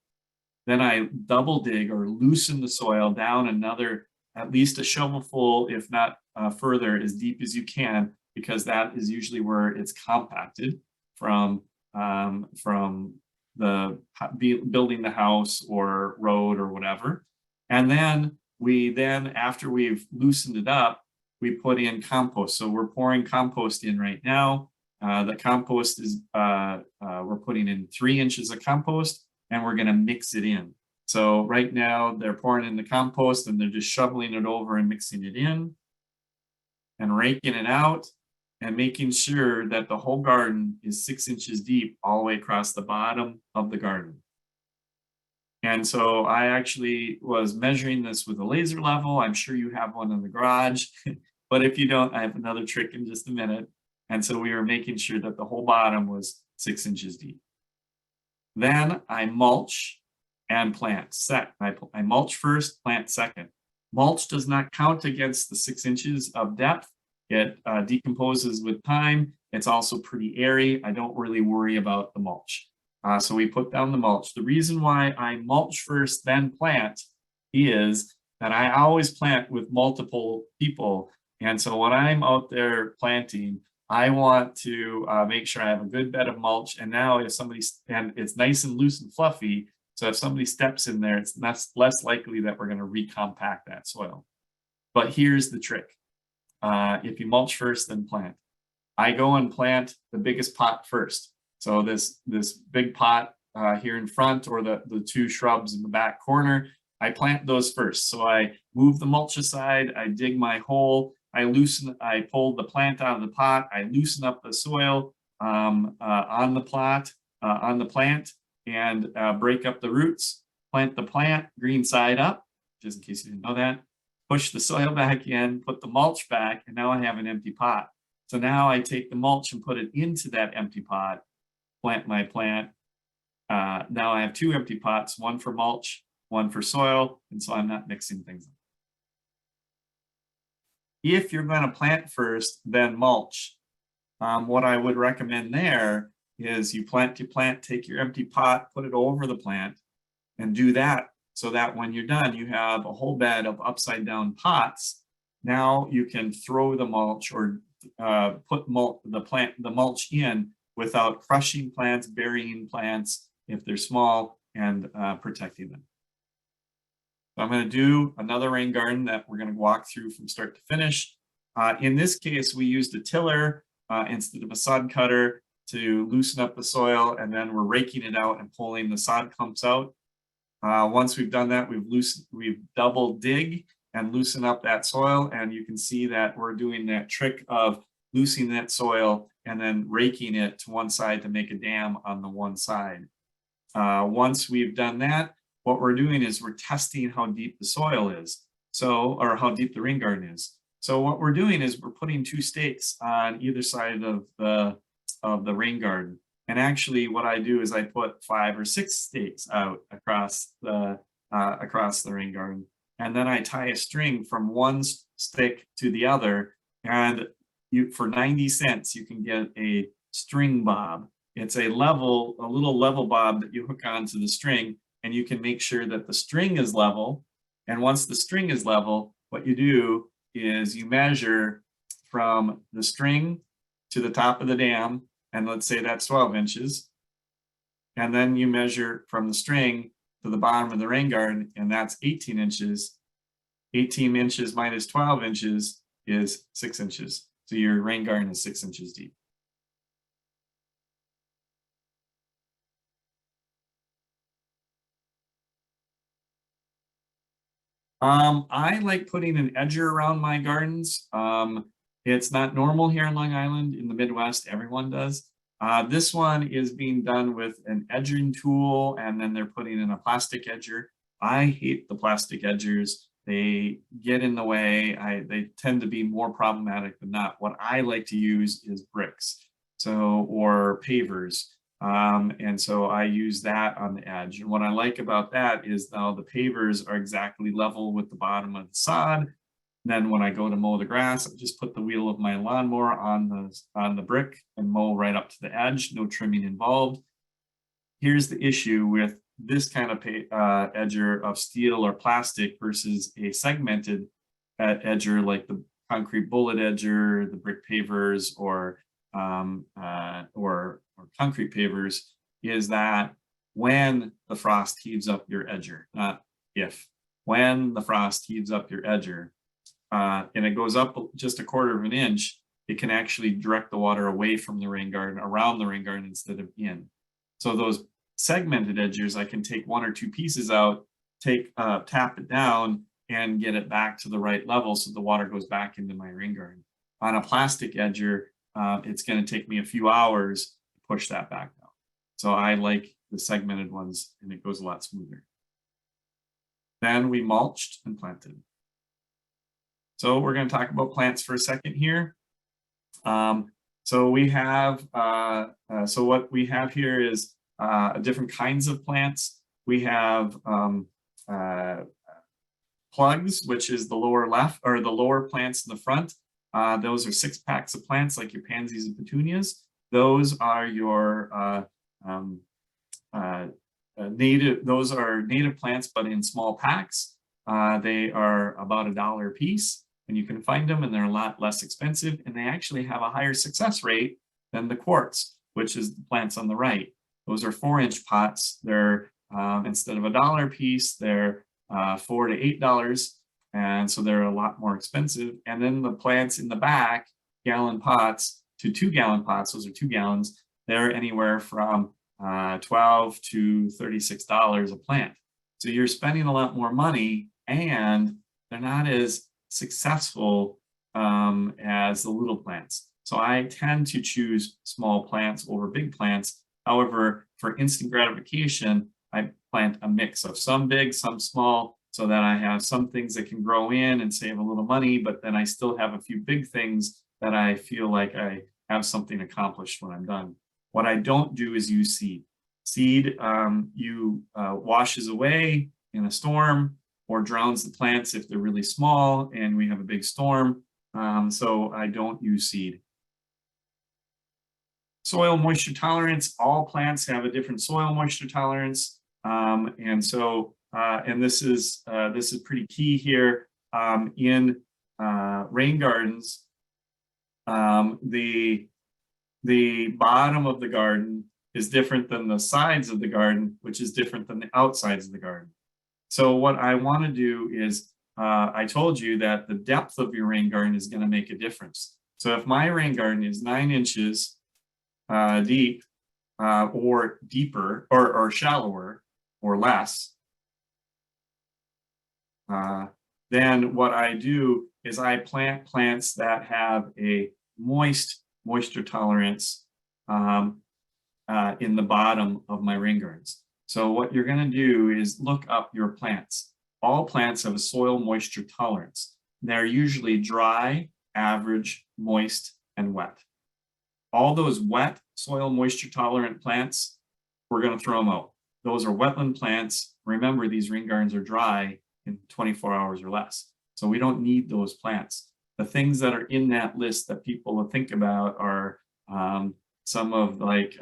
Then I double dig or loosen the soil down another, at least a shovelful, if not further, as deep as you can, because that is usually where it's compacted from the building the house or road or whatever. And then after we've loosened it up, we put in compost. So we're pouring compost in right now. The compost is, we're putting in 3 inches of compost, and we're going to mix it in. So right now they're pouring in the compost and they're just shoveling it over and mixing it in and raking it out and making sure that the whole garden is 6 inches deep all the way across the bottom of the garden. And so I actually was measuring this with a laser level. I'm sure you have one in the garage, but if you don't, I have another trick in just a minute. And so we were making sure that the whole bottom was 6 inches deep. Then I mulch and plant. I mulch first, plant second. Mulch does not count against the 6 inches of depth. It decomposes with time. It's also pretty airy. I don't really worry about the mulch. So we put down the mulch. The reason why I mulch first, then plant is that I always plant with multiple people. And so when I'm out there planting, I want to make sure I have a good bed of mulch. And now if somebody, and it's nice and loose and fluffy, so if somebody steps in there, it's less likely that we're going to recompact that soil. But here's the trick. If you mulch first, then plant. I go and plant the biggest pot first. So this big pot here in front, or the 2 shrubs in the back corner, I plant those first. So I move the mulch aside, I dig my hole, I pull the plant out of the pot, I loosen up the soil on the plant, and break up the roots, plant the plant green side up, just in case you didn't know that, push the soil back in, put the mulch back, and now I have an empty pot. So now I take the mulch and put it into that empty pot, plant my plant. Now I have 2 empty pots, one for mulch, one for soil, and so I'm not mixing things up. If you're going to plant first, then mulch, what I would recommend there is you plant to plant, take your empty pot, put it over the plant, and do that so that when you're done, you have a whole bed of upside down pots. Now you can throw the mulch or put the mulch in without crushing plants, burying plants if they're small, and protecting them. So I'm going to do another rain garden that we're going to walk through from start to finish. In this case, we used a tiller instead of a sod cutter to loosen up the soil, and then we're raking it out and pulling the sod clumps out. Once we've done that, we've double dig and loosen up that soil, and you can see that we're doing that trick of loosening that soil and then raking it to one side to make a dam on the one side. Once we've done that, what we're doing is we're testing how deep the soil is, or how deep the rain garden is. So what we're doing is we're putting 2 stakes on either side of the rain garden. And actually what I do is I put 5 or 6 stakes out across the rain garden. And then I tie a string from one stick to the other. And for 90 cents, you can get a string bob. It's a little level bob that you hook onto the string, and you can make sure that the string is level. And once the string is level, what you do is you measure from the string to the top of the dam, and let's say that's 12 inches. And then you measure from the string to the bottom of the rain garden, and that's 18 inches. 18 inches minus 12 inches is 6 inches. So your rain garden is 6 inches deep. I like putting an edger around my gardens. It's not normal here on Long Island. In the Midwest, everyone does. This one is being done with an edging tool, and then they're putting in a plastic edger. I hate the plastic edgers. They get in the way. They tend to be more problematic than not. What I like to use is bricks, or pavers. And so I use that on the edge. And what I like about that is now the pavers are exactly level with the bottom of the sod. Then when I go to mow the grass, I just put the wheel of my lawnmower on the brick and mow right up to the edge, no trimming involved. Here's the issue with this kind of edger of steel or plastic versus a segmented edger like the concrete bullet edger, the brick pavers, or concrete pavers, is that when the frost heaves up your edger, not if, when the frost heaves up your edger, and it goes up just a quarter of an inch, it can actually direct the water away from the rain garden, around the rain garden instead of in. So those segmented edgers, I can take 1 or 2 pieces out, tap it down, and get it back to the right level so the water goes back into my rain garden. On a plastic edger, it's going to take me a few hours to push that back down. So I like the segmented ones, and it goes a lot smoother. Then we mulched and planted. So we're going to talk about plants for a second here. So we have, so what we have here is different kinds of plants. We have plugs, which is the lower left, or the lower plants in the front. Those are 6 packs of plants, like your pansies and petunias. Those are your native plants, but in small packs. They are about $1 a piece, and you can find them, and they're a lot less expensive, and they actually have a higher success rate than the quartz, which is the plants on the right. Those are 4-inch pots. They're instead of $1 a piece, they're $4 to $8, and so they're a lot more expensive. And then the plants in the back, gallon pots to 2-gallon pots, those are 2 gallons, they're anywhere from $12 to $36 a plant. So you're spending a lot more money, and they're not as successful as the little plants. So I tend to choose small plants over big plants. However, for instant gratification, I plant a mix of some big, some small, so that I have some things that can grow in and save a little money, but then I still have a few big things that I feel like I have something accomplished when I'm done. What I don't do is use seed. Seed washes away in a storm or drowns the plants if they're really small and we have a big storm. So I don't use seed. Soil moisture tolerance. All plants have a different soil moisture tolerance. And this is pretty key here. In rain gardens, the bottom of the garden is different than the sides of the garden, which is different than the outsides of the garden. So what I want to do is, I told you that the depth of your rain garden is going to make a difference. So if my rain garden is 9 inches deep, or deeper, or shallower, or less, then what I do is I plant plants that have a moisture tolerance in the bottom of my rain gardens. So what you're going to do is look up your plants. All plants have a soil moisture tolerance. they're usually dry, average, moist, and wet. All those wet, soil moisture tolerant plants, we're going to throw them out. Those are wetland plants. Remember, these rain gardens are dry in 24 hours or less. So we don't need those plants. The things that are in that list that people will think about are some of like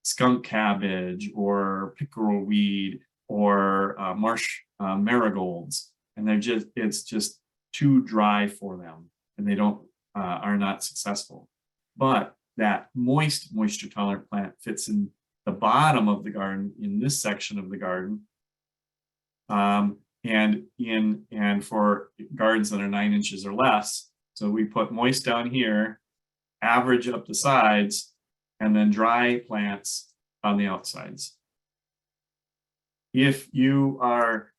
skunk cabbage or pickerel weed or marsh marigolds. And it's just too dry for them, and they are not successful. But that moist, moisture tolerant plant fits in the bottom of the garden, in this section of the garden. And for gardens that are 9 inches or less. So we put moist down here, average up the sides, and then dry plants on the outsides. If you are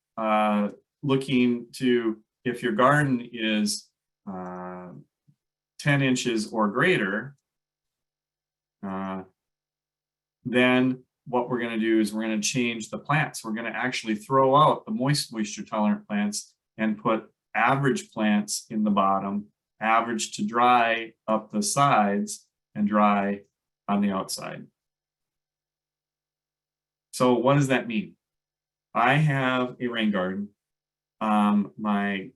looking to, if your garden is 10 inches or greater, then what we're going to do is we're going to change the plants. We're going to actually throw out the moist, moisture tolerant plants and put average plants in the bottom, average to dry up the sides, and dry on the outside. So what does that mean? I have a rain garden. My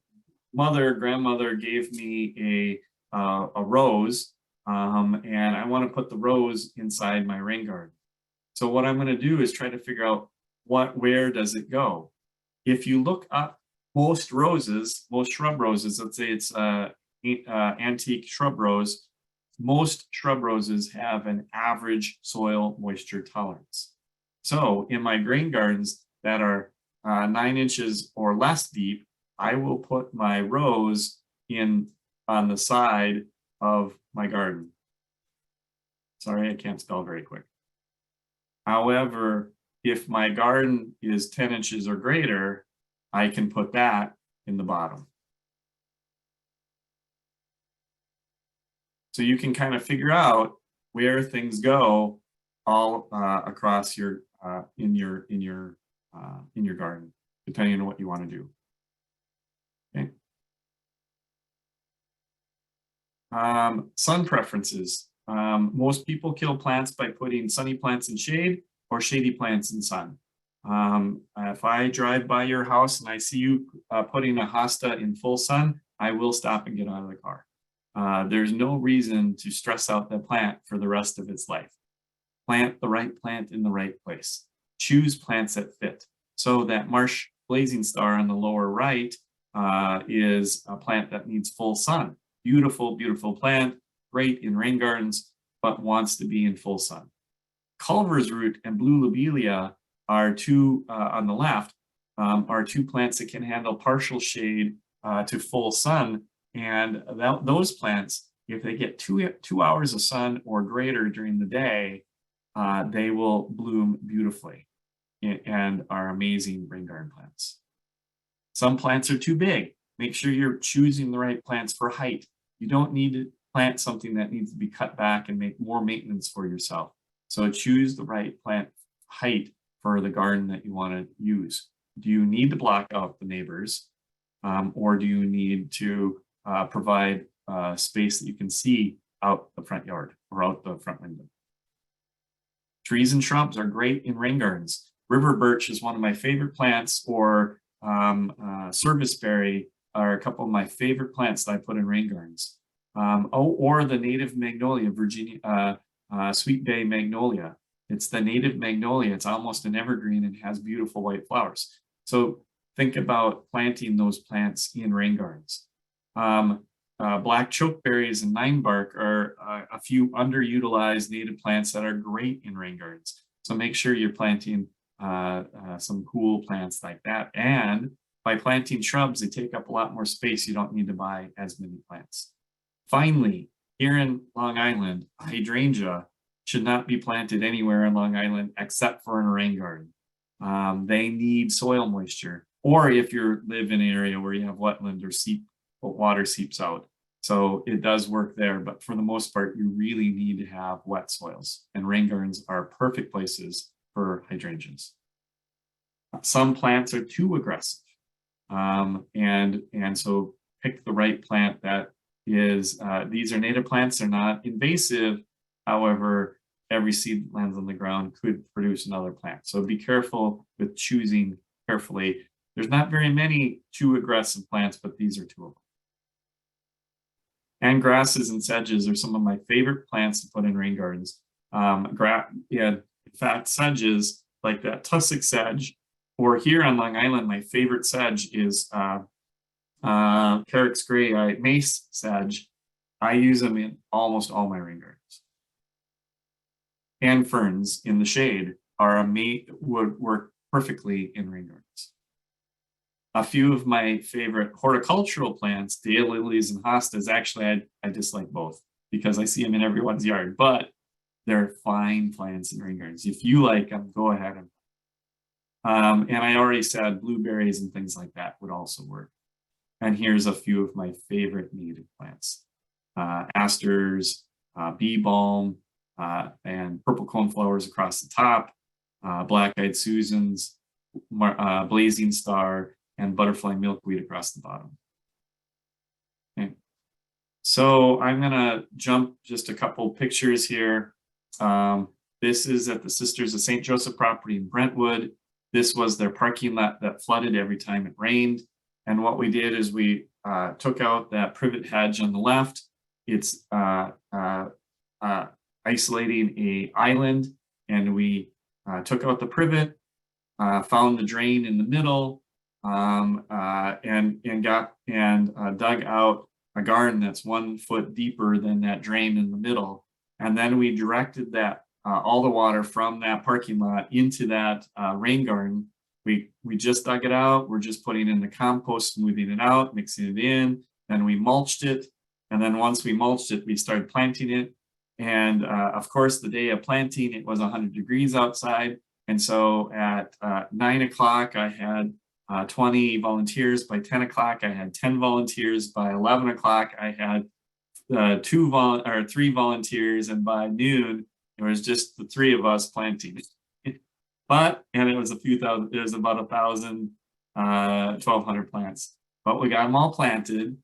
grandmother gave me a rose, and I want to put the rose inside my rain garden. So what I'm going to do is try to figure out where does it go? If you look up most shrub roses, let's say it's antique shrub rose, most shrub roses have an average soil moisture tolerance. So in my grain gardens that are 9 inches or less deep, I will put my rose in on the side of my garden. Sorry, I can't spell very quick. However, if my garden is 10 inches or greater, I can put that in the bottom. So you can kind of figure out where things go all across your in your garden, depending on what you want to do. Okay. Sun preferences. Most people kill plants by putting sunny plants in shade or shady plants in sun. If I drive by your house and I see you putting a hosta in full sun, I will stop and get out of the car. There's no reason to stress out that plant for the rest of its life. Plant the right plant in the right place. Choose plants that fit. So that marsh blazing star on the lower right is a plant that needs full sun. Beautiful, beautiful plant, great in rain gardens, but wants to be in full sun. Culver's root and blue lobelia are two, on the left, are two plants that can handle partial shade to full sun. And those plants, if they get two hours of sun or greater during the day, they will bloom beautifully and are amazing rain garden plants. Some plants are too big. Make sure you're choosing the right plants for height. You don't need to plant something that needs to be cut back and make more maintenance for yourself. So choose the right plant height for the garden that you want to use. Do you need to block out the neighbors, or do you need to provide space that you can see out the front yard or out the front window? Trees and shrubs are great in rain gardens. River birch is one of my favorite plants, or serviceberry are a couple of my favorite plants that I put in rain gardens. Or the native magnolia, Virginia, Sweet Bay magnolia. It's the native magnolia. It's almost an evergreen and has beautiful white flowers. So think about planting those plants in rain gardens. Black chokeberries and ninebark are a few underutilized native plants that are great in rain gardens. So make sure you're planting some cool plants like that. And by planting shrubs, they take up a lot more space. You don't need to buy as many plants. Finally, here in Long Island, hydrangea should not be planted anywhere in Long Island except for in a rain garden. They need soil moisture, or if you live in an area where you have wetland or water seeps out. So it does work there, but for the most part, you really need to have wet soils, and rain gardens are perfect places for hydrangeas. Some plants are too aggressive. And so pick the right plant that is, these are native plants, they're not invasive. However, every seed that lands on the ground could produce another plant. So be careful with choosing carefully. There's not very many too aggressive plants, but these are two of them. And grasses and sedges are some of my favorite plants to put in rain gardens. In fact, sedges like that tussock sedge, or here on Long Island, my favorite sedge is Carrick's gray mace sedge. I use them in almost all my rain gardens. And ferns in the shade would work perfectly in rain gardens. A few of my favorite horticultural plants, daylilies and hostas, actually I dislike both because I see them in everyone's yard, but they're fine plants in rain gardens. If you like them, go ahead. And I already said blueberries and things like that would also work. And here's a few of my favorite native plants. Asters, bee balm, and purple coneflowers across the top, black-eyed Susans, blazing star, and butterfly milkweed across the bottom. Okay. So I'm gonna jump just a couple pictures here. This is at the Sisters of St. Joseph property in Brentwood. This was their parking lot that flooded every time it rained. And what we did is we took out that privet hedge on the left. It's isolating an island, and we took out the privet, found the drain in the middle, and dug out a garden that's 1 foot deeper than that drain in the middle. And then we directed that all the water from that parking lot into that rain garden. We just dug it out. We're just putting in the compost, smoothing it out, mixing it in. Then we mulched it. And then once we mulched it, we started planting it. And of course, the day of planting, it was 100 degrees outside. And so at 9 o'clock, I had 20 volunteers. By 10 o'clock, I had 10 volunteers. By 11 o'clock, I had 3 volunteers. And by noon, it was just the 3 of us planting. And it was about 1,000, 1,200 plants. But we got them all planted.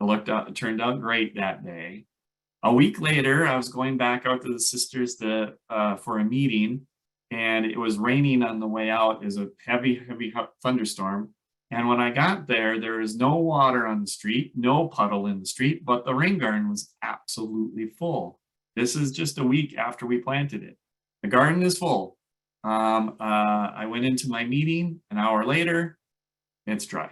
It turned out great that day. A week later, I was going back out to the sisters for a meeting, and it was raining on the way out. It was a heavy thunderstorm. And when I got there, there was no water on the street, no puddle in the street, but the rain garden was absolutely full. This is just a week after we planted it. The garden is full. I went into my meeting an hour later, it's dry.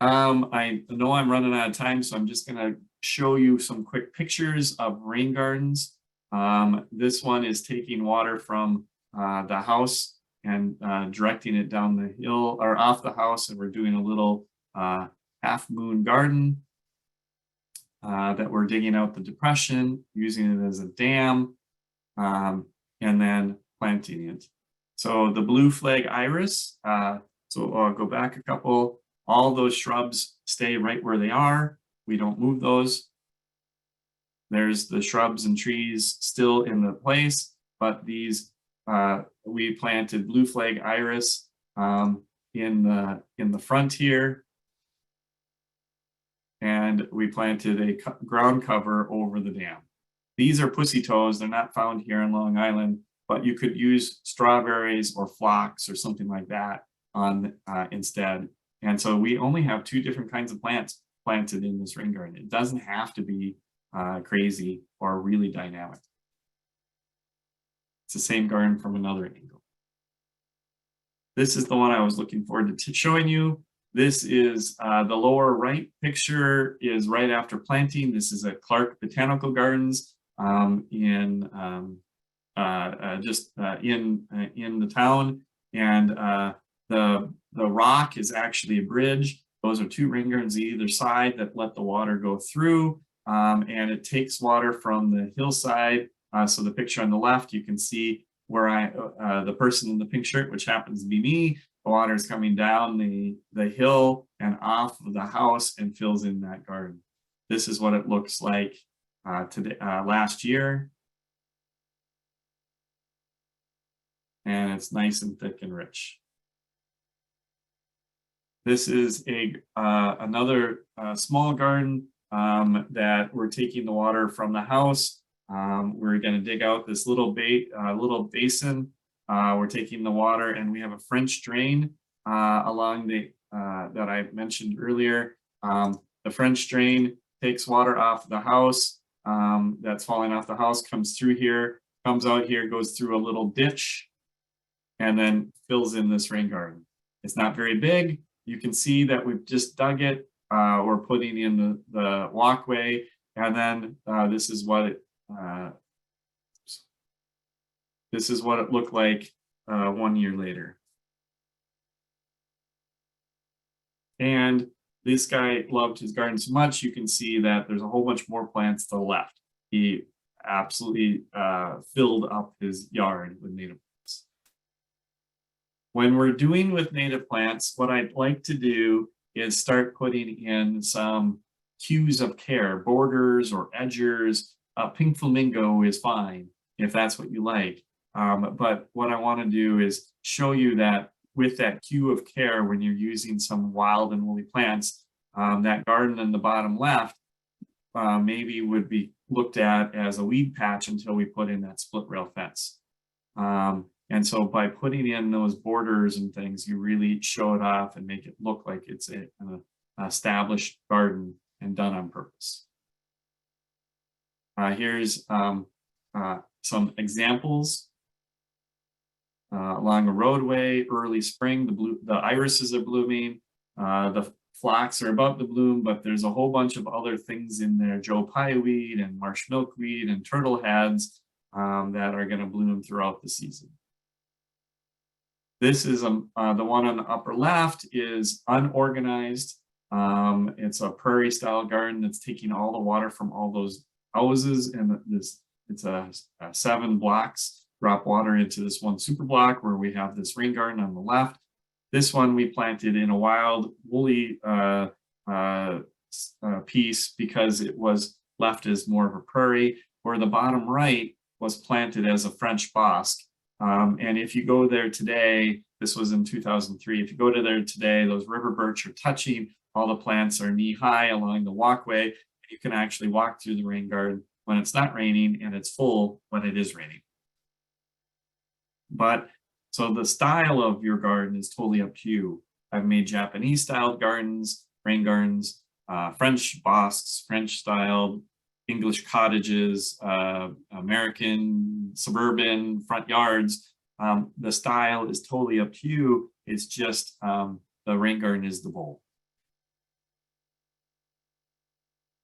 I know I'm running out of time, so I'm just gonna show you some quick pictures of rain gardens. This one is taking water from the house and directing it down the hill or off the house, and we're doing a little half moon garden that we're digging out the depression, using it as a dam, and then planting it. So the blue flag iris, so I'll go back a couple. All those shrubs stay right where they are. We don't move those. There's the shrubs and trees still in the place, but these, we planted blue flag iris in the front here. And we planted a ground cover over the dam. These are pussy toes. They're not found here in Long Island, but you could use strawberries or phlox or something like that on instead. And so we only have 2 different kinds of plants planted in this rain garden. It doesn't have to be crazy or really dynamic. It's the same garden from another angle. This is the one I was looking forward to showing you. This is the lower right picture is right after planting. This is at Clark Botanical Gardens in the town, and the rock is actually a bridge. Those are 2 rain gardens either side that let the water go through, and it takes water from the hillside. So the picture on the left, you can see where the person in the pink shirt, which happens to be me, the water is coming down the hill and off of the house and fills in that garden. This is what it looks like last year. and it's nice and thick and rich. This is another small garden that we're taking the water from the house. We're going to dig out this little basin. We're taking the water, and we have a French drain along the that I mentioned earlier. The French drain takes water off the house that's falling off the house, comes through here, comes out here, goes through a little ditch, and then fills in this rain garden. It's not very big. You can see that we've just dug it. We're putting in the walkway, and then this is what it looked like 1 year later. And this guy loved his garden so much, you can see that there's a whole bunch more plants to the left. He absolutely filled up his yard with native plants. When we're doing with native plants, what I'd like to do is start putting in some cues of care, borders or edgers. Pink flamingo is fine if that's what you like. But what I want to do is show you that with that cue of care, when you're using some wild and woolly plants, that garden in the bottom left maybe would be looked at as a weed patch until we put in that split rail fence. And so by putting in those borders and things, you really show it off and make it look like it's an established garden and done on purpose. Here's some examples. Along a roadway, early spring, the irises are blooming. The phlox are about to bloom, but there's a whole bunch of other things in there, Joe Pye weed and marsh milkweed and turtle heads that are going to bloom throughout the season. This is the one on the upper left is unorganized. It's a prairie style garden that's taking all the water from all those houses, and it's a 7 blocks drop water into this one super block where we have this rain garden on the left. This one we planted in a wild woolly piece because it was left as more of a prairie, where the bottom right was planted as a French bosque. And if you go there today, this was in 2003, if you go to there today, those river birch are touching, all the plants are knee high along the walkway. You can actually walk through the rain garden when it's not raining, and it's full when it is raining. But so the style of your garden is totally up to you. I've made Japanese styled gardens, rain gardens, French bosques, French styled, English cottages, American suburban front yards. The style is totally up to you. It's just the rain garden is the bowl.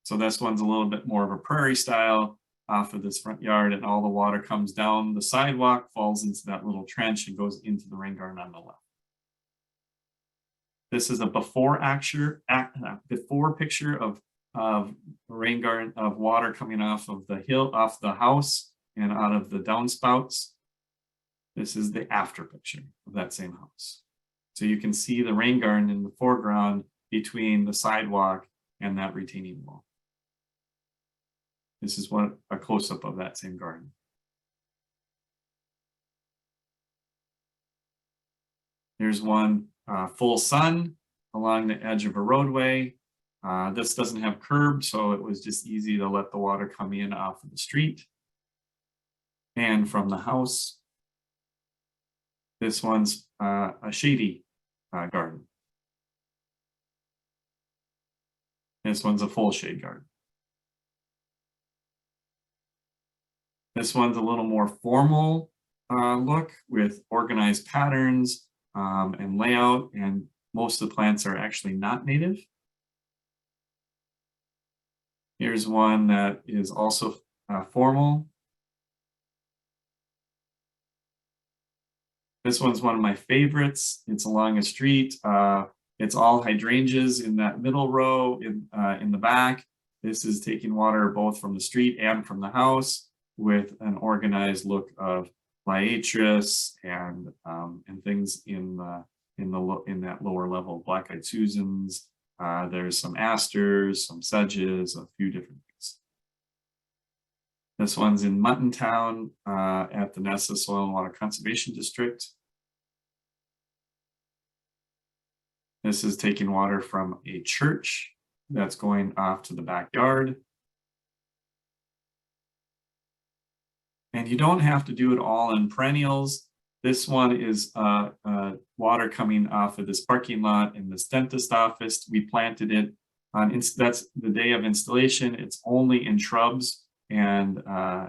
So this one's a little bit more of a prairie style off of this front yard, and all the water comes down the sidewalk, falls into that little trench, and goes into the rain garden on the left. This is a before picture of rain garden, of water coming off of the hill, off the house, and out of the downspouts. This is the after picture of that same house. So you can see the rain garden in the foreground between the sidewalk and that retaining wall. This is what a close-up of that same garden. Here's one full sun along the edge of a roadway. This doesn't have curb, so it was just easy to let the water come in off of the street and from the house. This one's a shady garden. This one's a full shade garden. This one's a little more formal look with organized patterns and layout, and most of the plants are actually not native. Here's one that is also formal. This one's one of my favorites. It's along a street. It's all hydrangeas in that middle row in the back. This is taking water both from the street and from the house, with an organized look of liatris and things in that lower level, black-eyed Susans. There's some asters, some sedges, a few different things. This one's in Muttontown at the Nessa Soil and Water Conservation District. This is taking water from a church that's going off to the backyard. And you don't have to do it all in perennials. This one is water coming off of this parking lot in this dentist office. We planted it on, that's the day of installation. It's only in shrubs and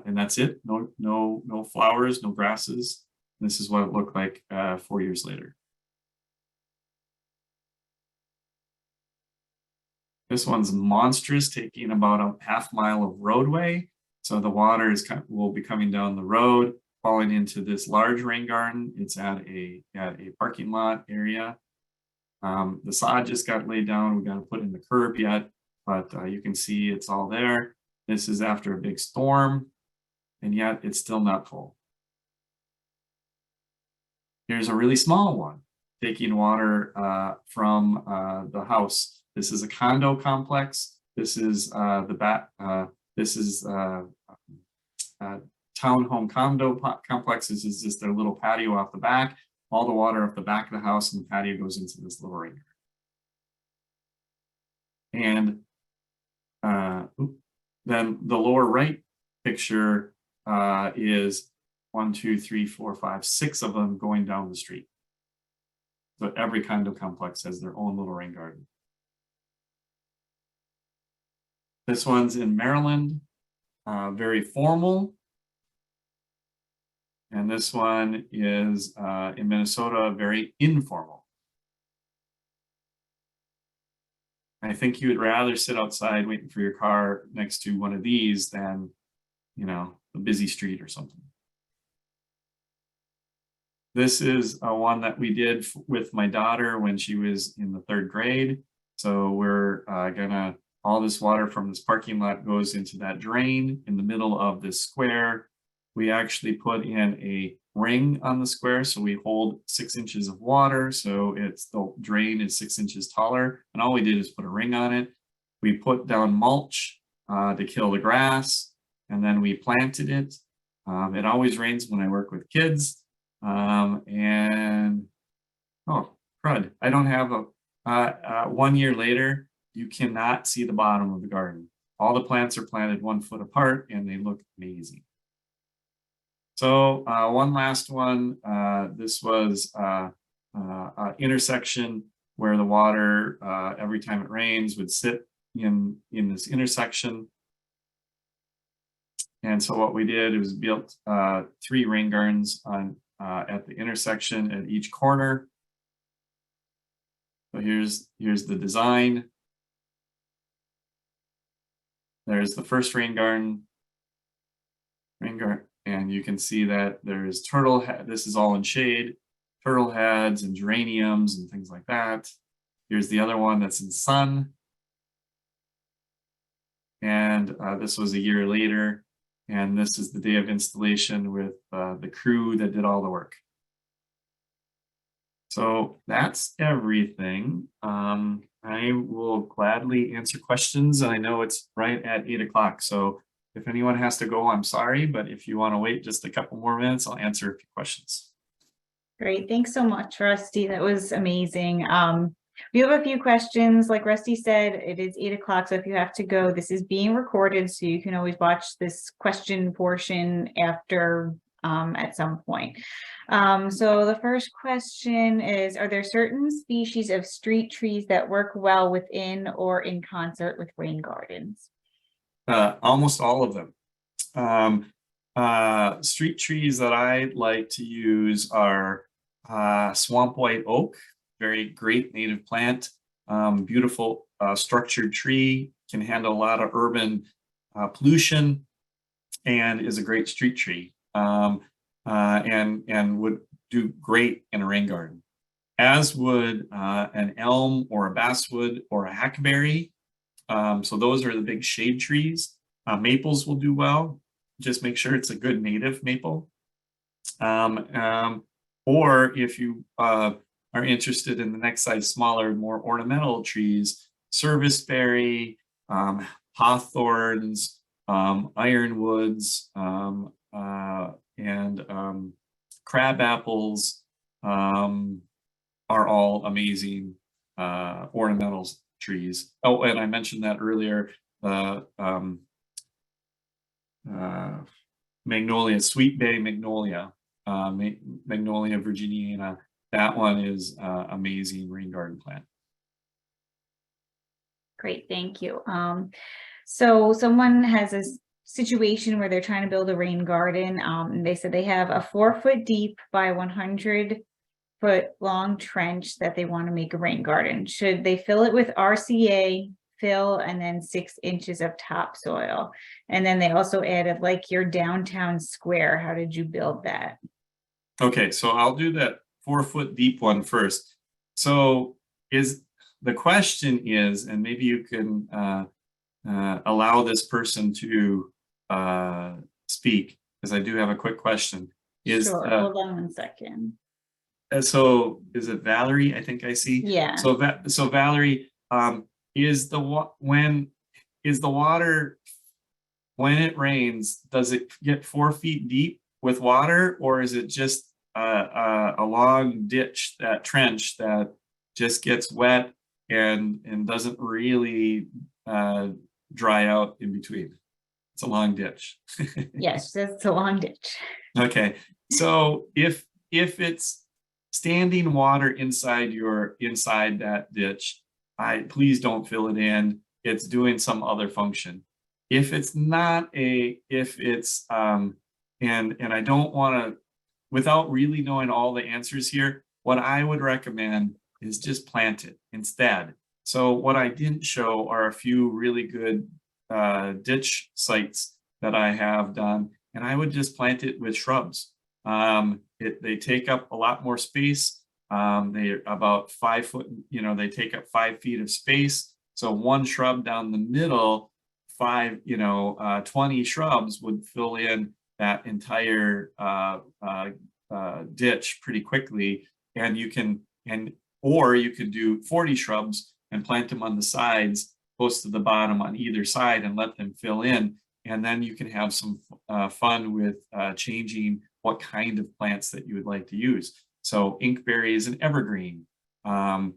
that's it. No flowers, no grasses. This is what it looked like 4 years later. This one's monstrous, taking about a half mile of roadway. So the water will be coming down the road, falling into this large rain garden. It's at a parking lot area. The sod just got laid down. We got to put in the curb yet, but you can see it's all there. This is after a big storm, and yet it's still not full. Here's a really small one, taking water from the house. This is a condo complex. This is townhome condo complex. This is just their little patio off the back. All the water off the back of the house and the patio goes into this little rain garden. And then the lower right picture is 1, 2, 3, 4, 5, 6 of them going down the street. So every condo complex has their own little rain garden. This one's in Maryland, very formal. And this one is in Minnesota, very informal. I think you would rather sit outside waiting for your car next to one of these than, a busy street or something. This is one that we did with my daughter when she was in the 3rd grade. So we're all this water from this parking lot goes into that drain in the middle of this square. We actually put in a ring on the square, so we hold 6 inches of water. So the drain is 6 inches taller, and all we did is put a ring on it. We put down mulch to kill the grass, and then we planted it. It always rains when I work with kids, and oh crud! I don't have a 1 year later. You cannot see the bottom of the garden. All the plants are planted 1 foot apart and they look amazing. So one last one, this was an intersection where the water, every time it rains, would sit in this intersection. And so what we did was built 3 rain gardens at the intersection at each corner. So here's the design. There's the first rain garden, and you can see that there's turtle head. This is all in shade, turtle heads and geraniums and things like that. Here's the other one that's in sun. And this was a year later. And this is the day of installation with the crew that did all the work. So that's everything. I will gladly answer questions. I know it's right at 8 o'clock. So if anyone has to go, I'm sorry, but if you want to wait just a couple more minutes, I'll answer a few questions. Great. Thanks so much, Rusty. That was amazing. We have a few questions. Like Rusty said, it is 8 o'clock. So if you have to go, this is being recorded. So you can always watch this question portion after at some point. So the first question is, are there certain species of street trees that work well within or in concert with rain gardens? Almost all of them. Street trees that I like to use are swamp white oak, very great native plant, beautiful structured tree, can handle a lot of urban pollution, and is a great street tree, and would do great in a rain garden, as would an elm or a basswood or a hackberry. So those are the big shade trees. Maples will do well. Just make sure it's a good native maple. Or if you are interested in the next size smaller, more ornamental trees, serviceberry, hawthorns, ironwoods, and crab apples are all amazing ornamental trees. Oh, and I mentioned that earlier. Magnolia, Sweet Bay Magnolia, Magnolia virginiana. That one is amazing rain garden plant. Great, thank you. So someone has a situation where they're trying to build a rain garden. And they said they have a 4-foot deep by 100-foot long trench that they want to make a rain garden. Should they fill it with RCA, fill, and then 6 inches of topsoil? And then they also added like your downtown square. How did you build that? Okay, so I'll do that 4-foot deep one first. So the question is, and maybe you can allow this person to speak, because I do have a quick question. Sure, hold on 1 second. So is it Valerie? I think I see. Yeah. So Valerie, is the water, when it rains, does it get 4 feet deep with water, or is it just a long ditch, that trench that just gets wet and doesn't really dry out in between? It's a long ditch. Yes, it's a long ditch. Okay, so if it's standing water inside that ditch, please don't fill it in. It's doing some other function. If it's not and I don't want to, without really knowing all the answers here, what I would recommend is just plant it instead. So what I didn't show are a few really good ditch sites that I have done, and I would just plant it with shrubs. They take up a lot more space. They're about 5 foot, they take up 5 feet of space. So one shrub down the middle, 20 shrubs would fill in that entire ditch pretty quickly. And or you could do 40 shrubs and plant them on the sides, close to the bottom on either side, and let them fill in. And then you can have some fun with changing what kind of plants that you would like to use. So inkberry is an evergreen, mountain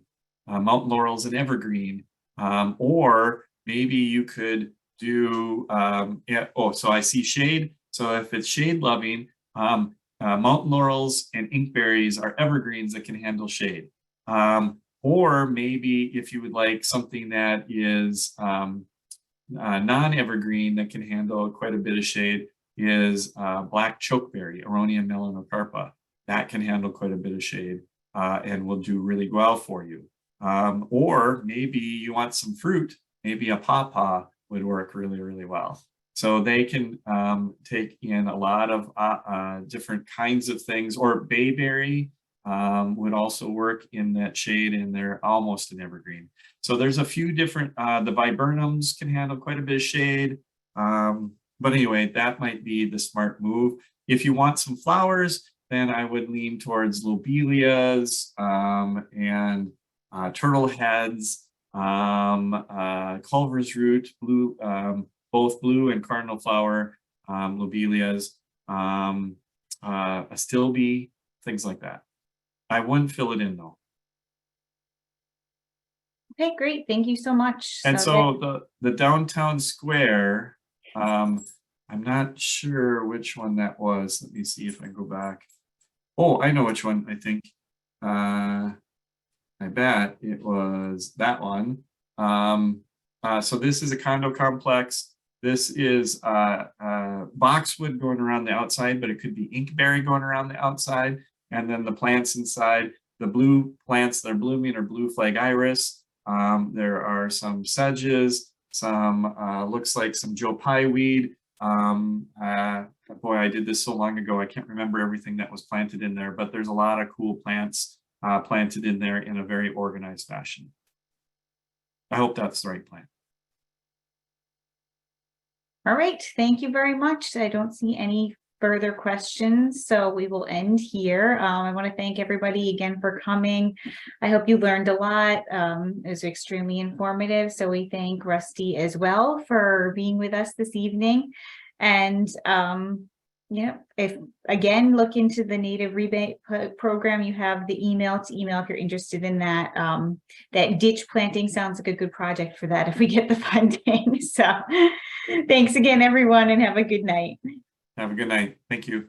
laurel is an evergreen, or maybe you could do, so I see shade. So if it's shade loving, mountain laurels and inkberries are evergreens that can handle shade. Or maybe if you would like something that is non-evergreen that can handle quite a bit of shade, is black chokeberry, Aronia melanocarpa. That can handle quite a bit of shade and will do really well for you. Or maybe you want some fruit, maybe a pawpaw would work really, really well. So they can take in a lot of different kinds of things, or bayberry would also work in that shade, and they're almost an evergreen. So there's a few different, the viburnums can handle quite a bit of shade. But anyway, that might be the smart move. If you want some flowers, then I would lean towards lobelias and turtle heads, Culver's root, blue, both blue and cardinal flower, lobelias, astilbe, things like that. I wouldn't fill it in though. Okay, great. Thank you so much. And so the downtown square, I'm not sure which one that was. Let me see if I go back. Oh, I know which one, I think. I bet it was that one. So this is a condo complex. This is boxwood going around the outside, but it could be inkberry going around the outside. And then the plants inside, the blue plants that are blooming are blue flag iris. There are some sedges, some looks like some Joe Pye weed. Boy, I did this so long ago, I can't remember everything that was planted in there, but there's a lot of cool plants planted in there in a very organized fashion. I hope that's the right plant. All right, thank you very much. I don't see any further questions, so we will end here. I want to thank everybody again for coming. I hope you learned a lot. It was extremely informative, so we thank Rusty as well for being with us this evening. And yeah, if again, look into the native rebate program. You have the email to email if you're interested in that. That ditch planting sounds like a good project for that if we get the funding. So thanks again, everyone, and have a good night. Have a good night. Thank you.